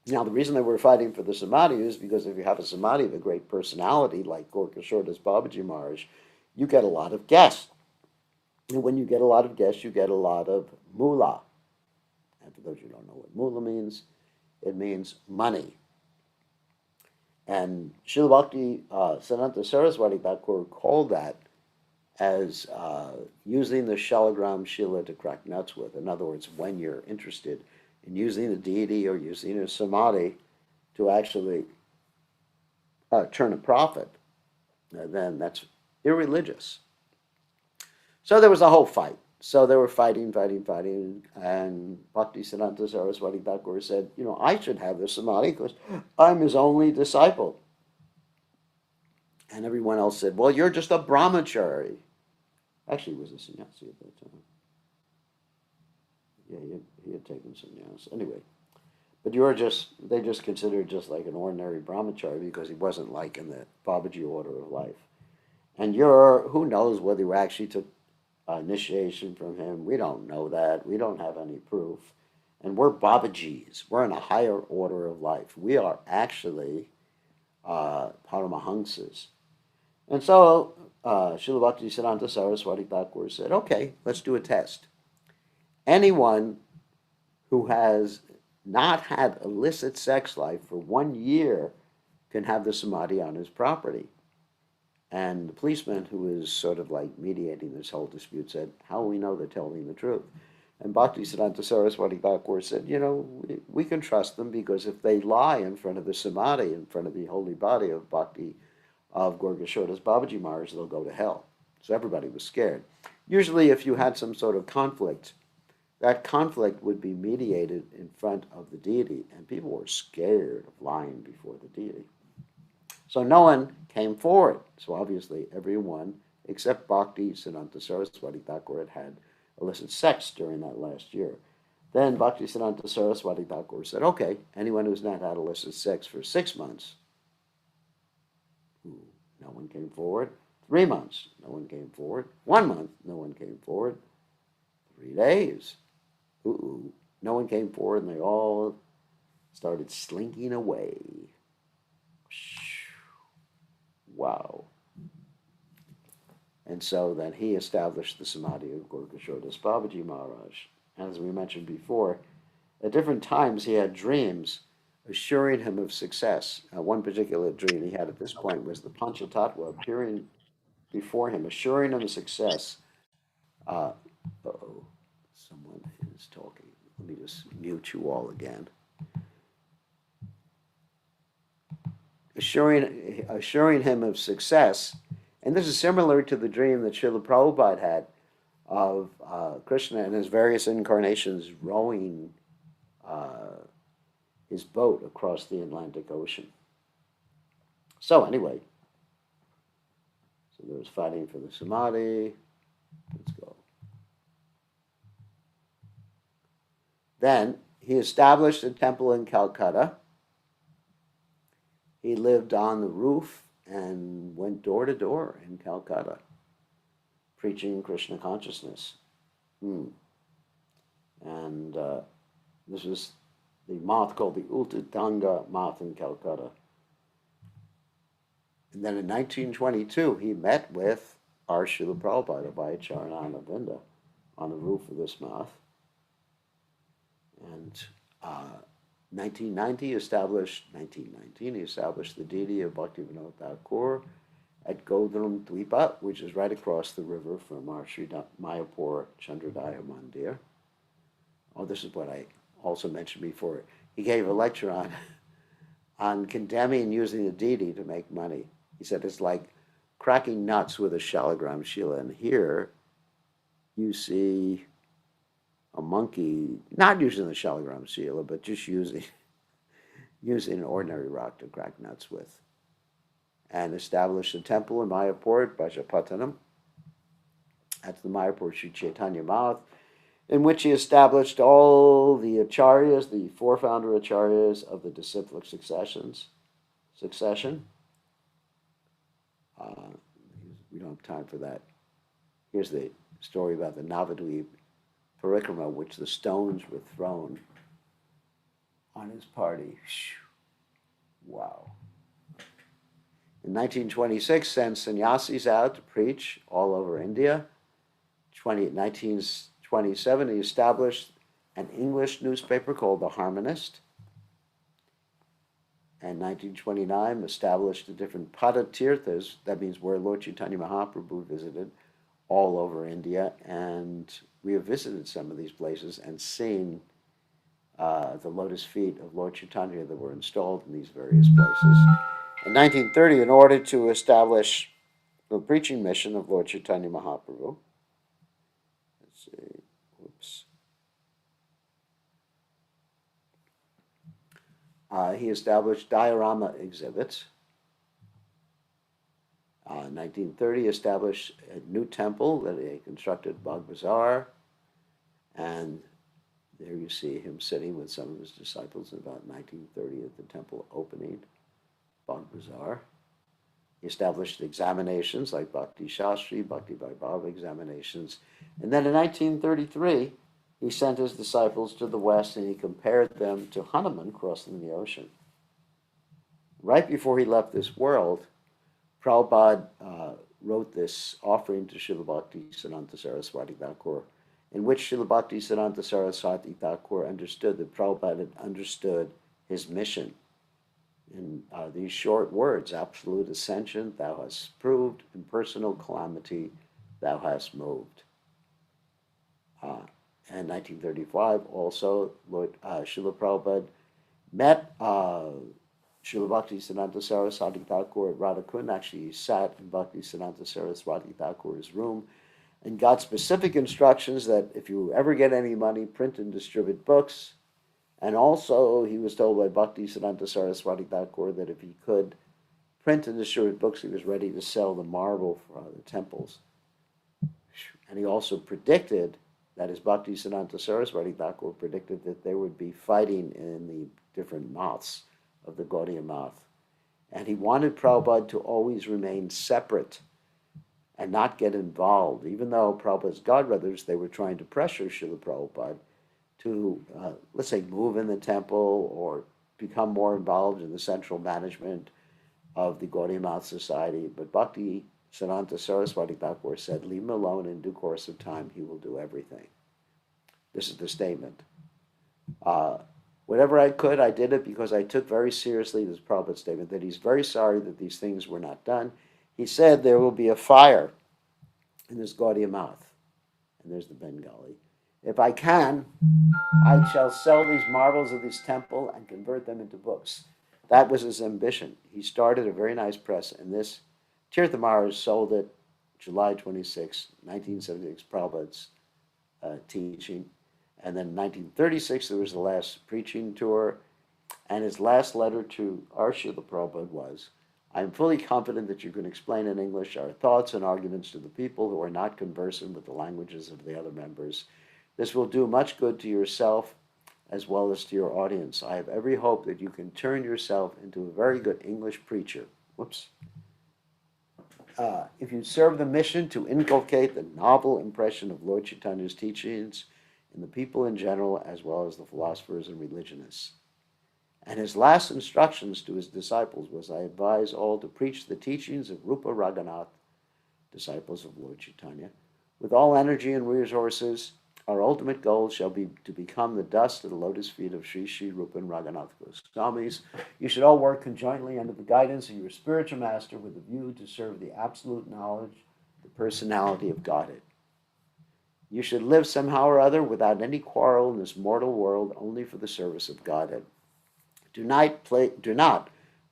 Now, the reason they were fighting for the samadhi is because if you have a samadhi of a great personality like Gorkashore Das Babaji Maharaj, you get a lot of guests. And when you get a lot of guests, you get a lot of moolah. And for those who don't know what moolah means, it means money. And Srila Bhakti Siddhanta Saraswati Thakur called that as using the Shalagram Shila to crack nuts with. In other words, when you're interested in using the deity or using a samadhi to actually turn a profit, then that's irreligious. So there was a whole fight. So they were fighting, and Bhakti Siddhanta Saraswati Thakur said, I should have this samadhi because I'm his only disciple. And everyone else said, well, you're just a brahmachari. Actually, he was a sannyasi at that time. Yeah, he had taken sannyas. Anyway, but they just considered just like an ordinary brahmachari because he wasn't like in the Babaji order of life. And who knows whether you actually took initiation from him. We don't know that. We don't have any proof. And we're Babajis. We're in a higher order of life. We are actually Paramahansas. And so Srila Bhakti Siddhanta Saraswati Thakur said, okay, let's do a test. Anyone who has not had illicit sex life for 1 year can have the samadhi on his property. And the policeman who was sort of like mediating this whole dispute said, how will we know they're telling the truth? And Bhakti Siddhanta Saraswati Thakur said, we can trust them because if they lie in front of the samadhi, in front of the holy body of Bhakti, of Gorkashore Das Babaji Maharaj, they'll go to hell. So everybody was scared. Usually if you had some sort of conflict, that conflict would be mediated in front of the deity, and people were scared of lying before the deity. So no one came forward. So obviously everyone except Bhakti Siddhanta Saraswati Thakur had illicit sex during that last year. Then Bhakti Siddhanta Saraswati Thakur said, okay, anyone who's not had illicit sex for 6 months, no one came forward. 3 months, no one came forward. 1 month, no one came forward. 3 days, no one came forward, and they all started slinking away. Wow. And so then he established the samadhi of Gorkashore Das Babaji Maharaj. And as we mentioned before, at different times he had dreams assuring him of success. One particular dream he had at this point was the Panchatattva appearing before him, assuring him of success. Uh-oh. Someone is talking. Let me just mute you all again. Assuring him of success. And this is similar to the dream that Srila Prabhupada had of Krishna and his various incarnations rowing his boat across the Atlantic Ocean. So anyway, so there was fighting for the Samadhi. Let's go. Then he established a temple in Calcutta. He lived on the roof and went door to door in Calcutta, preaching Krishna consciousness. And this was the math called the Ultitanga math in Calcutta. And then in 1922, he met with our Srila Prabhupada by Charananda Vinda on the roof of this math. And 1919, he established the deity of Bhaktivinoda Thakur at Godram Dwipa, which is right across the river from our Sri Mayapur Chandrodaya Mandir. Oh, this is what I also mentioned before. He gave a lecture on condemning using the deity to make money. He said it's like cracking nuts with a shalagram shila. And here you see a monkey not using the shalagram shila, but just using an ordinary rock to crack nuts with. And established a temple in Mayapur at Bajapatanam. That's the Mayapur Sri Chaitanya Math, in which he established all the acharyas, the four founder acharyas of the disciplic succession. We don't have time for that. Here's the story about the Navadvip Parikrama, which the stones were thrown on his party. Wow. In 1926, sent sannyasis out to preach all over India. 1927, he established an English newspaper called The Harmonist. And 1929, established the different Padatirthas, that means where Lord Chaitanya Mahaprabhu visited, all over India. And we have visited some of these places and seen the lotus feet of Lord Chaitanya that were installed in these various places. In 1930, in order to establish the preaching mission of Lord Chaitanya Mahaprabhu, let's see, whoops. He established diorama exhibits. In 1930, established a new temple that he constructed, Bagh Bazaar. And there you see him sitting with some of his disciples in about 1930 at the temple opening, Bagh Bazaar. He established examinations like Bhakti Shastri, Bhakti Vaibhava examinations. And then in 1933, he sent his disciples to the west and he compared them to Hanuman crossing the ocean. Right before he left this world, Prabhupada wrote this offering to Srila Bhakti Siddhanta Saraswati Thakur, in which Srila Bhakti Siddhanta Saraswati Thakur understood that Prabhupada had understood his mission. In these short words: absolute ascension, thou hast proved; impersonal calamity, thou hast moved. In 1935, also, Srila Prabhupada met Srila Bhakti Siddhanta Saraswati Thakur at Radhakund. Actually, he sat in Bhakti Siddhanta Saraswati Thakur's room and got specific instructions that if you ever get any money, print and distribute books. And also, he was told by Bhakti Siddhanta Saraswati Thakur that if he could print and distribute books, he was ready to sell the marble for the temples. And he also predicted, that is, Bhakti Siddhanta Saraswati Thakur predicted that there would be fighting in the different maths of the Gaudiya math. And he wanted Prabhupada to always remain separate and not get involved, even though Prabhupada's godbrothers, they were trying to pressure Srila Prabhupada to, let's say, move in the temple or become more involved in the central management of the Gaudiya Math Society. But Bhakti Siddhanta Saraswati Thakur said, leave him alone, in due course of time, he will do everything. This is the statement. Whatever I could, I did it because I took very seriously this Prabhupada statement that he's very sorry that these things were not done. He said there will be a fire in this Gaudiya Math. And there's the Bengali. If I can, I shall sell these marvels of this temple and convert them into books. That was his ambition. He started a very nice press, and this Tirtha Maharaj sold it July 26, 1976, Prabhupada's teaching. And then in 1936, there was the last preaching tour. And his last letter to our Srila Prabhupada was, I am fully confident that you can explain in English our thoughts and arguments to the people who are not conversant with the languages of the other members. This will do much good to yourself as well as to your audience. I have every hope that you can turn yourself into a very good English preacher. Whoops. If you serve the mission to inculcate the novel impression of Lord Chaitanya's teachings in the people in general, as well as the philosophers and religionists. And his last instructions to his disciples was, I advise all to preach the teachings of Rupa Raghunath, disciples of Lord Chaitanya, with all energy and resources. Our ultimate goal shall be to become the dust of the lotus feet of Sri Sri Rupa and Raghunath Goswamis. You should all work conjointly under the guidance of your spiritual master with a view to serve the absolute knowledge, the personality of Godhead. You should live somehow or other without any quarrel in this mortal world, only for the service of Godhead. Do not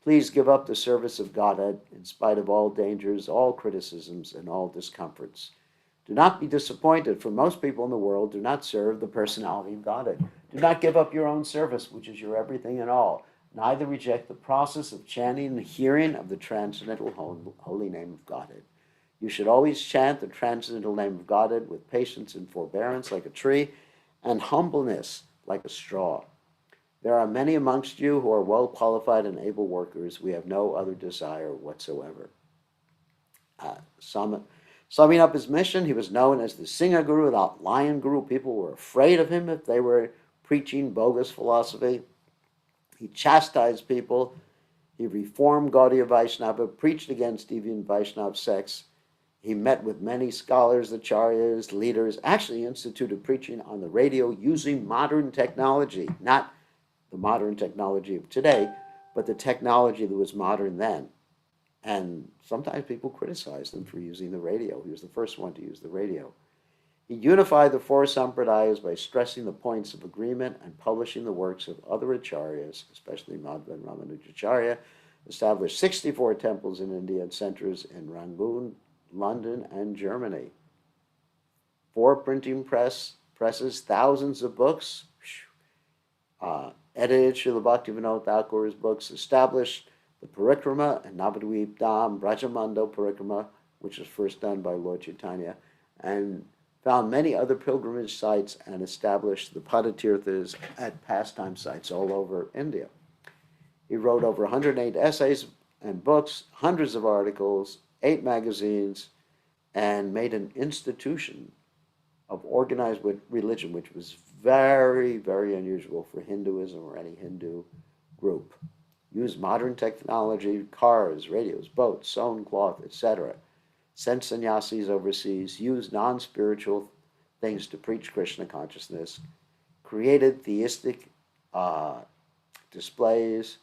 please give up the service of Godhead in spite of all dangers, all criticisms, and all discomforts. Do not be disappointed, for most people in the world do not serve the personality of Godhead. Do not give up your own service, which is your everything and all. Neither reject the process of chanting and hearing of the transcendental holy name of Godhead. You should always chant the transcendental name of Godhead with patience and forbearance like a tree, and humbleness like a straw. There are many amongst you who are well qualified and able workers. We have no other desire whatsoever. Summing up his mission, he was known as the Singha Guru, the Lion Guru. People were afraid of him if they were preaching bogus philosophy. He chastised people. He reformed Gaudiya Vaishnava, preached against deviant Vaishnava sects. He met with many scholars, acharyas, leaders, actually instituted preaching on the radio using modern technology, not the modern technology of today, but the technology that was modern then. And sometimes people criticized him for using the radio. He was the first one to use the radio. He unified the four sampradayas by stressing the points of agreement and publishing the works of other acharyas, especially Madhva and Ramanujacharya, established 64 temples in India and centers in Rangoon, London, and Germany. 4 printing presses, thousands of books, edited Srila Bhaktivinoda Thakur's books, established the Parikrama and Navadvip Dham, Brajamando Parikrama, which was first done by Lord Chaitanya, and found many other pilgrimage sites and established the Padatirthas at pastime sites all over India. He wrote over 108 essays and books, hundreds of articles, 8 magazines, and made an institution of organized religion, which was very, very unusual for Hinduism or any Hindu group. Used modern technology, cars, radios, boats, sewn cloth, etc. Sent sannyasis overseas, used non-spiritual things to preach Krishna consciousness, created theistic displays,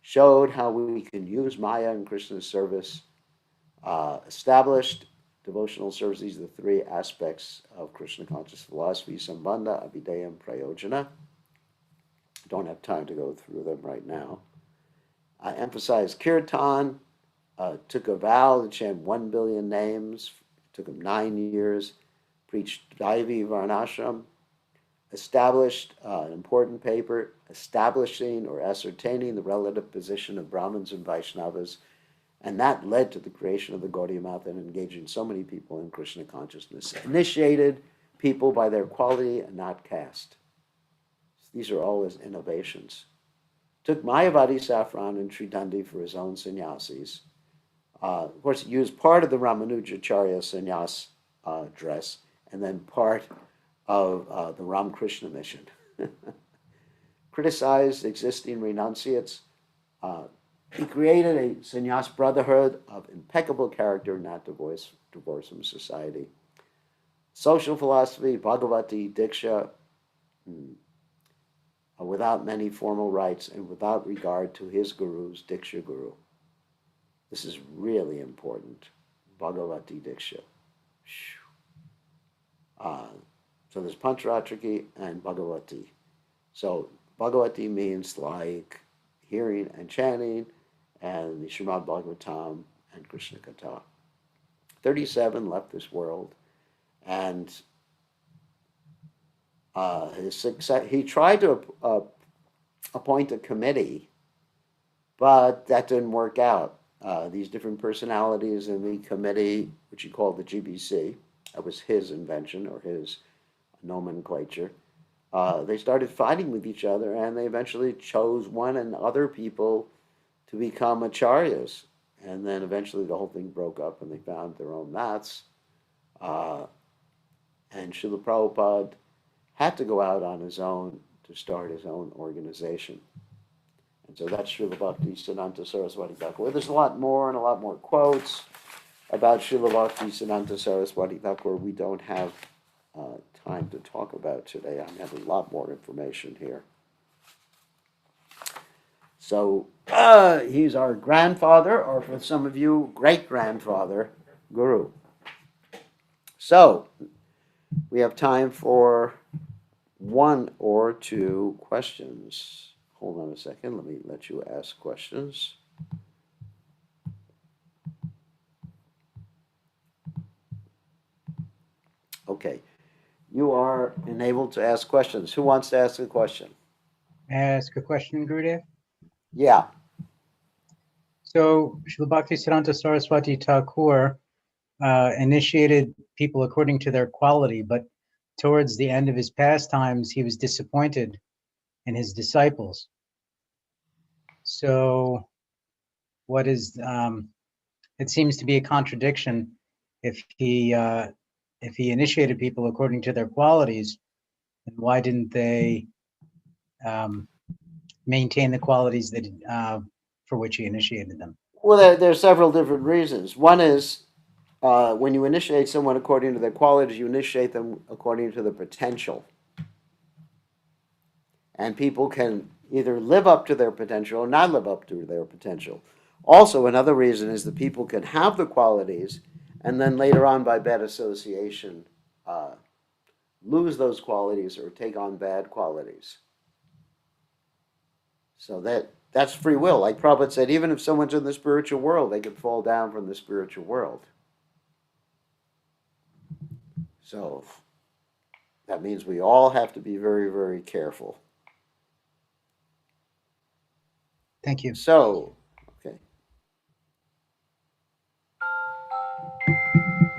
showed how we can use Maya in Krishna's service, established devotional service. These are the 3 aspects of Krishna conscious philosophy: Sambandha, Abhidheya, and Prayojana. Don't have time to go through them right now. I emphasized Kirtan, took a vow to chant 1 billion names. It took him 9 years. Preached Daivi Varnashram. Established an important paper establishing or ascertaining the relative position of Brahmins and Vaishnavas. And that led to the creation of the Gaudiya Math and engaging so many people in Krishna consciousness. Initiated people by their quality and not caste. These are all his innovations. Took Mayavadi saffron and Tridandi for his own sannyasis. Of course, he used part of the Ramanujacharya sannyas dress and then part of the Ramakrishna mission. Criticized existing renunciates. He created a sannyas brotherhood of impeccable character, not divorce from society. Social philosophy, Bhagavati, Diksha, without many formal rites and without regard to his gurus, Diksha Guru. This is really important, Bhagavati Diksha. So there's Pancharatriki and Bhagavati. So Bhagavati means like hearing and chanting, and the Srimad Bhagavatam and Krishna Katha. 37 left this world, and his success. He tried to appoint a committee, but that didn't work out. These different personalities in the committee, which he called the GBC, that was his invention or his nomenclature. They started fighting with each other, and they eventually chose one and other people to become acharyas. And then eventually the whole thing broke up, and they found their own mats. Uh, and Srila Prabhupada had to go out on his own to start his own organization. And so that's Srila Bhakti Siddhanta Saraswati Thakur. There's a lot more and a lot more quotes about Srila Bhakti Siddhanta Saraswati Thakur. We don't have time to talk about today. I have a lot more information here. So he's our grandfather, or for some of you, great-grandfather, Guru. So we have time for one or two questions. Hold on a second. Let me let you ask questions. Okay. You are enabled to ask questions. Who wants to ask a question? Ask a question, Gurudev. Yeah. So, Srila Bhaktisiddhanta Saraswati Thakur initiated people according to their quality, but towards the end of his pastimes, he was disappointed in his disciples. So, what is? It seems to be a contradiction if he initiated people according to their qualities, then why didn't they maintain the qualities that for which he initiated them? Well, there are several different reasons. One is when you initiate someone according to their qualities, you initiate them according to the potential. And people can either live up to their potential or not live up to their potential. Also, another reason is that people can have the qualities and then later on, by bad association, lose those qualities or take on bad qualities. So that's free will. Like Prabhupada said, even if someone's in the spiritual world, they could fall down from the spiritual world. So that means we all have to be very, very careful. Thank you. So, okay.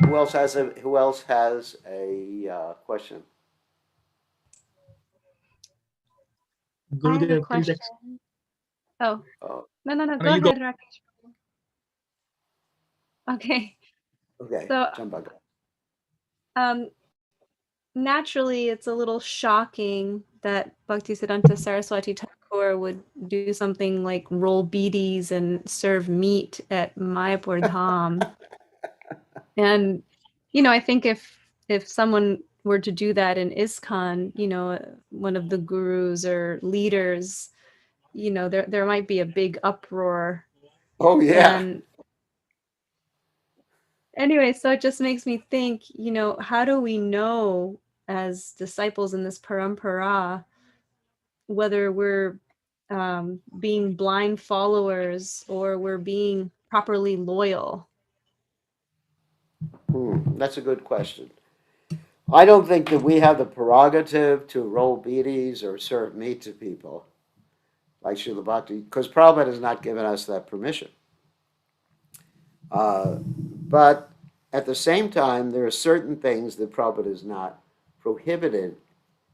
Who else has a question? I have a Gurudev, please. question. Oh, Oh, no, No, go you go. ahead, Rakesh. Okay, okay, so Chambaka. naturally, it's a little shocking that Bhaktisiddhanta Saraswati Thakur would do something like roll beaties and serve meat at Mayapur Dham. And, I think if someone were to do that in ISKCON, one of the gurus or leaders, there might be a big uproar. Oh yeah. And anyway, so it just makes me think, how do we know as disciples in this parampara whether we're being blind followers or we're being properly loyal? That's a good question. I don't think that we have the prerogative to roll beaties or serve meat to people like Srila Bhakti, because Prabhupada has not given us that permission. But at the same time, there are certain things that Prabhupada has not prohibited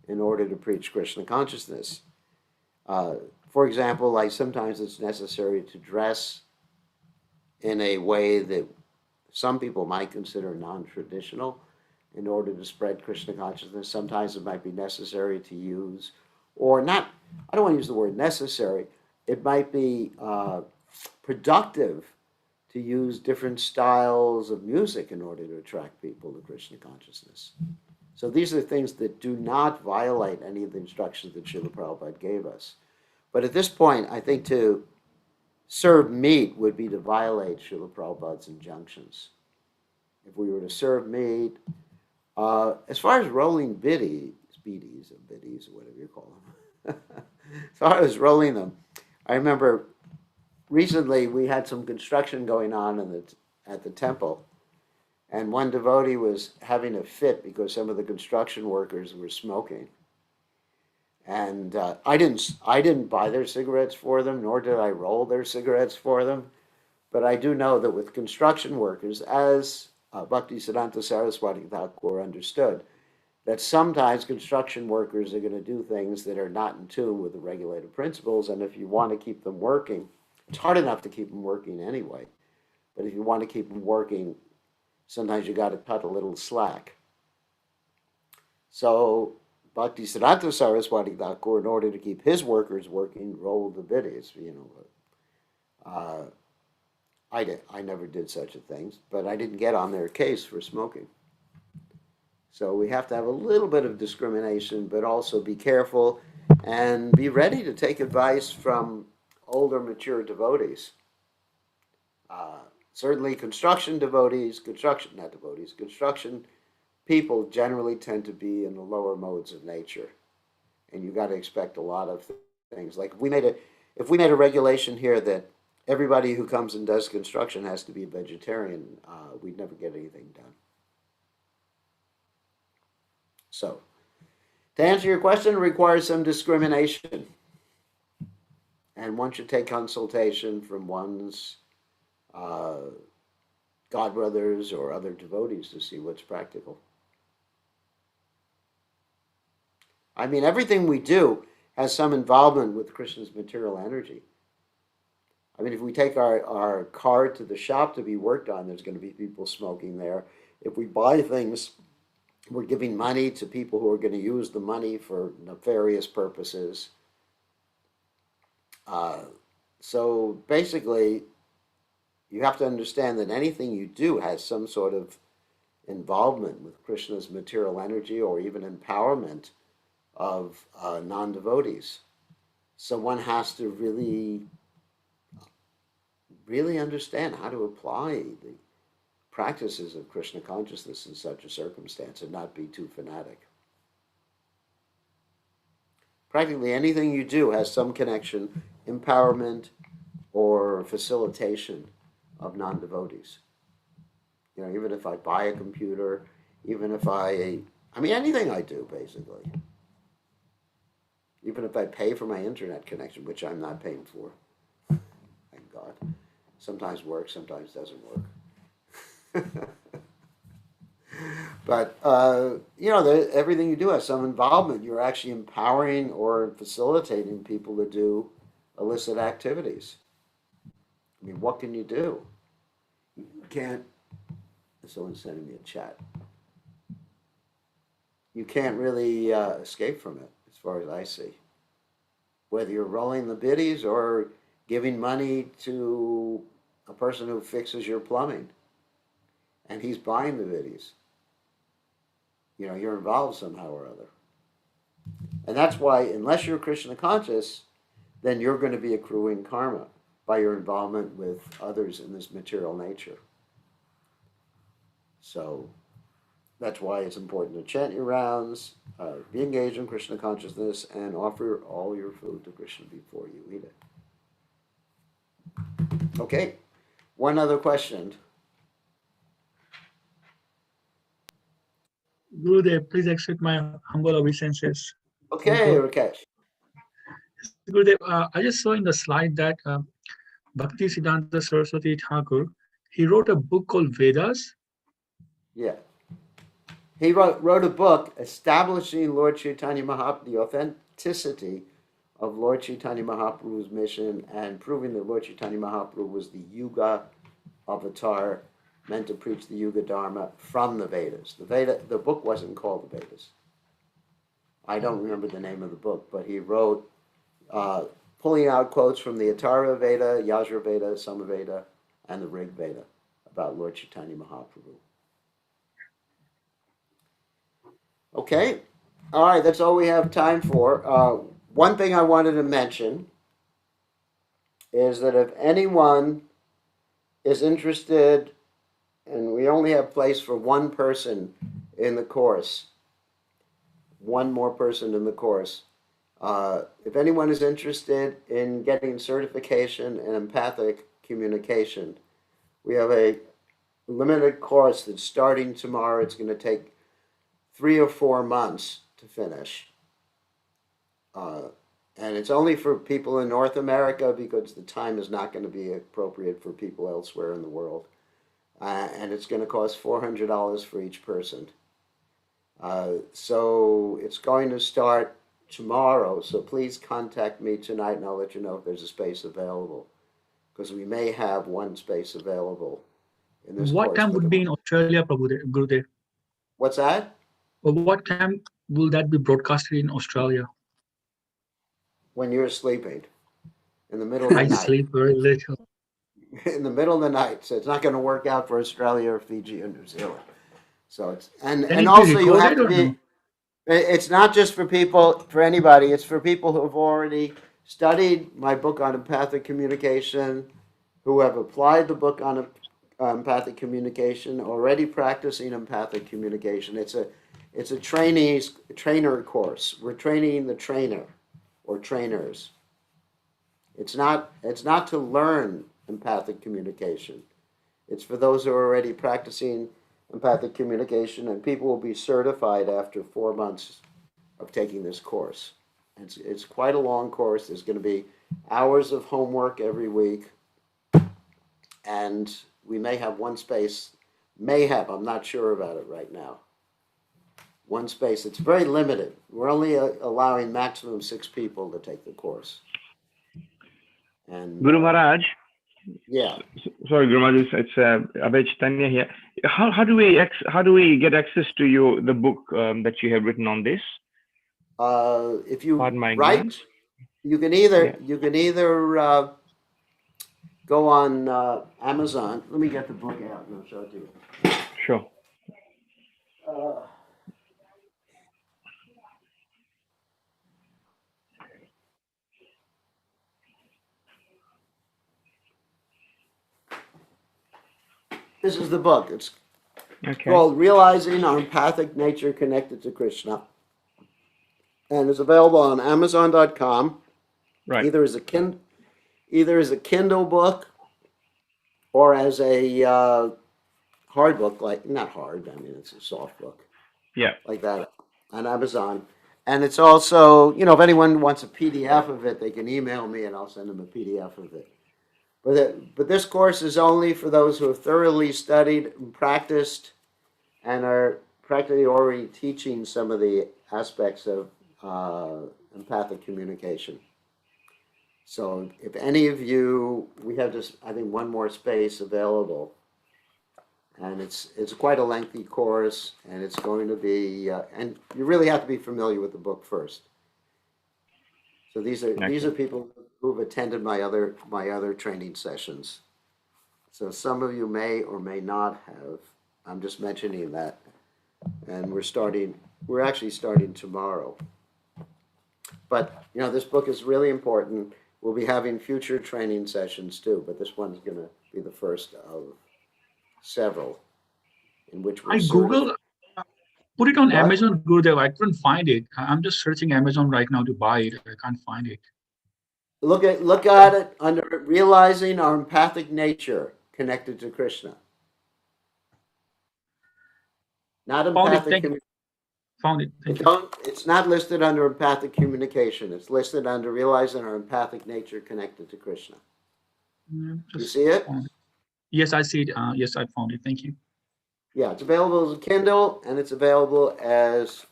in order to preach Krishna consciousness. For example, like sometimes it's necessary to dress in a way that some people might consider non-traditional in order to spread Krishna consciousness. Sometimes it might be necessary to use, or not, I don't want to use the word necessary, it might be productive to use different styles of music in order to attract people to Krishna consciousness. So these are things that do not violate any of the instructions that Srila Prabhupada gave us. But at this point, I think to serve meat would be to violate Srila Prabhupada's injunctions. If we were to serve meat, As far as rolling biddies or biddies or whatever you call them, as far as rolling them, I remember recently we had some construction going on at the temple, and one devotee was having a fit because some of the construction workers were smoking. And I didn't buy their cigarettes for them, nor did I roll their cigarettes for them. But I do know that with construction workers, as Bhaktisiddhanta Saraswati Thakur understood, that sometimes construction workers are going to do things that are not in tune with the regulated principles. And if you want to keep them working, it's hard enough to keep them working anyway. But if you want to keep them working, sometimes you got to cut a little slack. So Bhaktisiddhanta Saraswati Thakur, in order to keep his workers working, rolled the biddies. I never did such a thing, but I didn't get on their case for smoking. So we have to have a little bit of discrimination, but also be careful and be ready to take advice from older, mature devotees. Certainly construction people generally tend to be in the lower modes of nature. And you got to expect a lot of things. Like if we made a regulation here that everybody who comes and does construction has to be a vegetarian, we'd never get anything done. So, to answer your question, it requires some discrimination. And one should take consultation from one's godbrothers or other devotees to see what's practical. I mean, everything we do has some involvement with Krishna's material energy. I mean, if we take our car to the shop to be worked on, there's going to be people smoking there. If we buy things, we're giving money to people who are going to use the money for nefarious purposes. So basically, you have to understand that anything you do has some sort of involvement with Krishna's material energy or even empowerment of non-devotees. So one has to really understand how to apply the practices of Krishna consciousness in such a circumstance and not be too fanatic. Practically anything you do has some connection, empowerment, or facilitation of non-devotees. Even if I buy a computer, even if anything I do, basically. Even if I pay for my internet connection, which I'm not paying for. Thank God. Sometimes works, sometimes doesn't work. But, everything you do has some involvement. You're actually empowering or facilitating people to do illicit activities. I mean, what can you do? You can't, someone's sending me a chat. You can't really escape from it, as far as I see. Whether you're rolling the biddies or giving money to a person who fixes your plumbing, and he's buying the biddies. You're involved somehow or other. And that's why, unless you're Krishna conscious, then you're going to be accruing karma by your involvement with others in this material nature. So that's why it's important to chant your rounds, be engaged in Krishna consciousness, and offer all your food to Krishna before you eat it. Okay, one other question. Gurudev, please accept my humble obeisances. Okay, Rakesh. Gurudev, I just saw in the slide that Bhaktisiddhanta Saraswati Thakur, he wrote a book called Vedas. Yeah. He wrote a book establishing Lord Chaitanya Mahaprabhu, the authenticity of Lord Chaitanya Mahaprabhu's mission, and proving that Lord Chaitanya Mahaprabhu was the Yuga avatar meant to preach the Yuga Dharma from the Vedas. The book wasn't called the Vedas. I don't remember the name of the book, but he wrote, pulling out quotes from the Atharva Veda, Yajur Veda, Samaveda, and the Rig Veda about Lord Chaitanya Mahaprabhu. Okay, all right, that's all we have time for. One thing I wanted to mention is that if anyone is interested, and we only have place for one person in the course. One more person in the course. If anyone is interested in getting certification in empathic communication, we have a limited course that's starting tomorrow. It's going to take 3 or 4 months to finish. And it's only for people in North America because the time is not going to be appropriate for people elsewhere in the world. And it's going to cost $400 for each person. So it's going to start tomorrow. So please contact me tonight and I'll let you know if there's a space available. Because we may have one space available in this What course. time would be in Australia, Gurudev? What's that? Or what time will that be broadcasted in Australia? When you're sleeping. In the middle of the I night. sleep very little. In the middle of the night. So it's not going to work out for Australia or Fiji or New Zealand. So it's Can it and be also you have recorded to or be no? it's not just for people, for anybody. It's for people who have already studied my book on empathic communication, who have applied the book on empathic communication, already practicing empathic communication. It's a trainer course. We're training the trainer or trainers. It's not to learn empathic communication. It's for those who are already practicing empathic communication, and people will be certified after 4 months of taking this course. It's quite a long course. There's going to be hours of homework every week, and we may have one space. I'm not sure about it right now. One space. It's very limited. We're only allowing maximum 6 people to take the course. And Guru Maharaj, yeah. sorry, Guru Maharaj, it's Abhay Chaitanya here. How do we get access to the book that you have written on this? If you Pardon my write, ignorance. you can either go on Amazon. Let me get the book out and I'll show it to you. Sure. This is the book. It's Okay. called Realizing Our Empathic Nature Connected to Krishna. And it's available on Amazon.com, Right. either as a Kindle book or as a hard book, not hard, I mean, it's a soft book. Yeah. Like that on Amazon. And it's also, if anyone wants a PDF of it, they can email me and I'll send them a PDF of it. But this course is only for those who have thoroughly studied and practiced and are practically already teaching some of the aspects of empathic communication. So if any of you, we have just, I think, one more space available. And it's quite a lengthy course, and it's going to be, and you really have to be familiar with the book first. So these are people who've attended my other training sessions. So some of you may or may not have. I'm just mentioning that, and we're actually starting tomorrow. But this book is really important. We'll be having future training sessions too, but this one's going to be the first of several in which we're I Google, put it on What? Amazon, Gurudev. I couldn't find it. I'm just searching Amazon right now to buy it. I can't find it. Look at it under Realizing Our Empathic Nature Connected to Krishna. Not Found it. empathic Thank you. Found it. Thank you. It's not listed under empathic communication. It's listed under Realizing Our Empathic Nature Connected to Krishna. You Just see it? found it. Yes, I see it. Yes, I found it. Thank you. Yeah, it's available as a Kindle and it's available as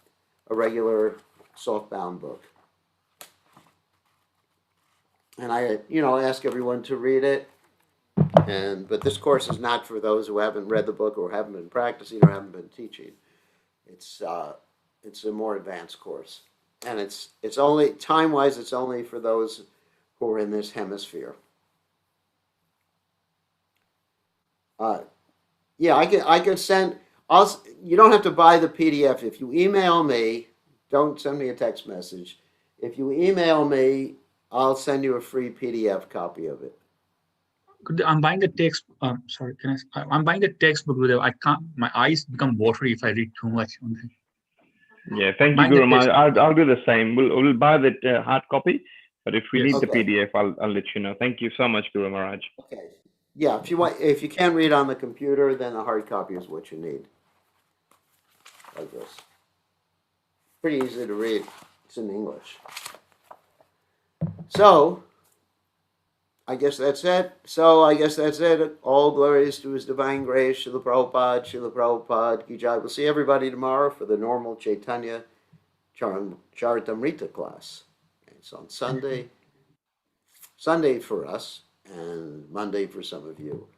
a regular softbound book. And I ask everyone to read it. But this course is not for those who haven't read the book or haven't been practicing or haven't been teaching. It's a more advanced course, and it's only time-wise. It's only for those who are in this hemisphere. Yeah, I can send. You don't have to buy the PDF. If you email me, don't send me a text message. If you email me, I'll send you a free PDF copy of it. I'm buying the text. Sorry, I'm buying the textbook, Gurudev. I can't. My eyes become watery if I read too much on it. Yeah, thank you, Buying the Guru Maharaj. textbook. I'll do the same. We'll buy the hard copy, but if we Yes. need the Okay. PDF, I'll let you know. Thank you so much, Guru Maharaj. Okay. Yeah, if you can't read on the computer, then a hard copy is what you need. Like this. Pretty easy to read. It's in English. So, I guess that's it. All glories to His Divine Grace, Srila Prabhupada, Ki Jai. We'll see everybody tomorrow for the normal Chaitanya Charitamrita class. It's on Sunday for us, and Monday for some of you.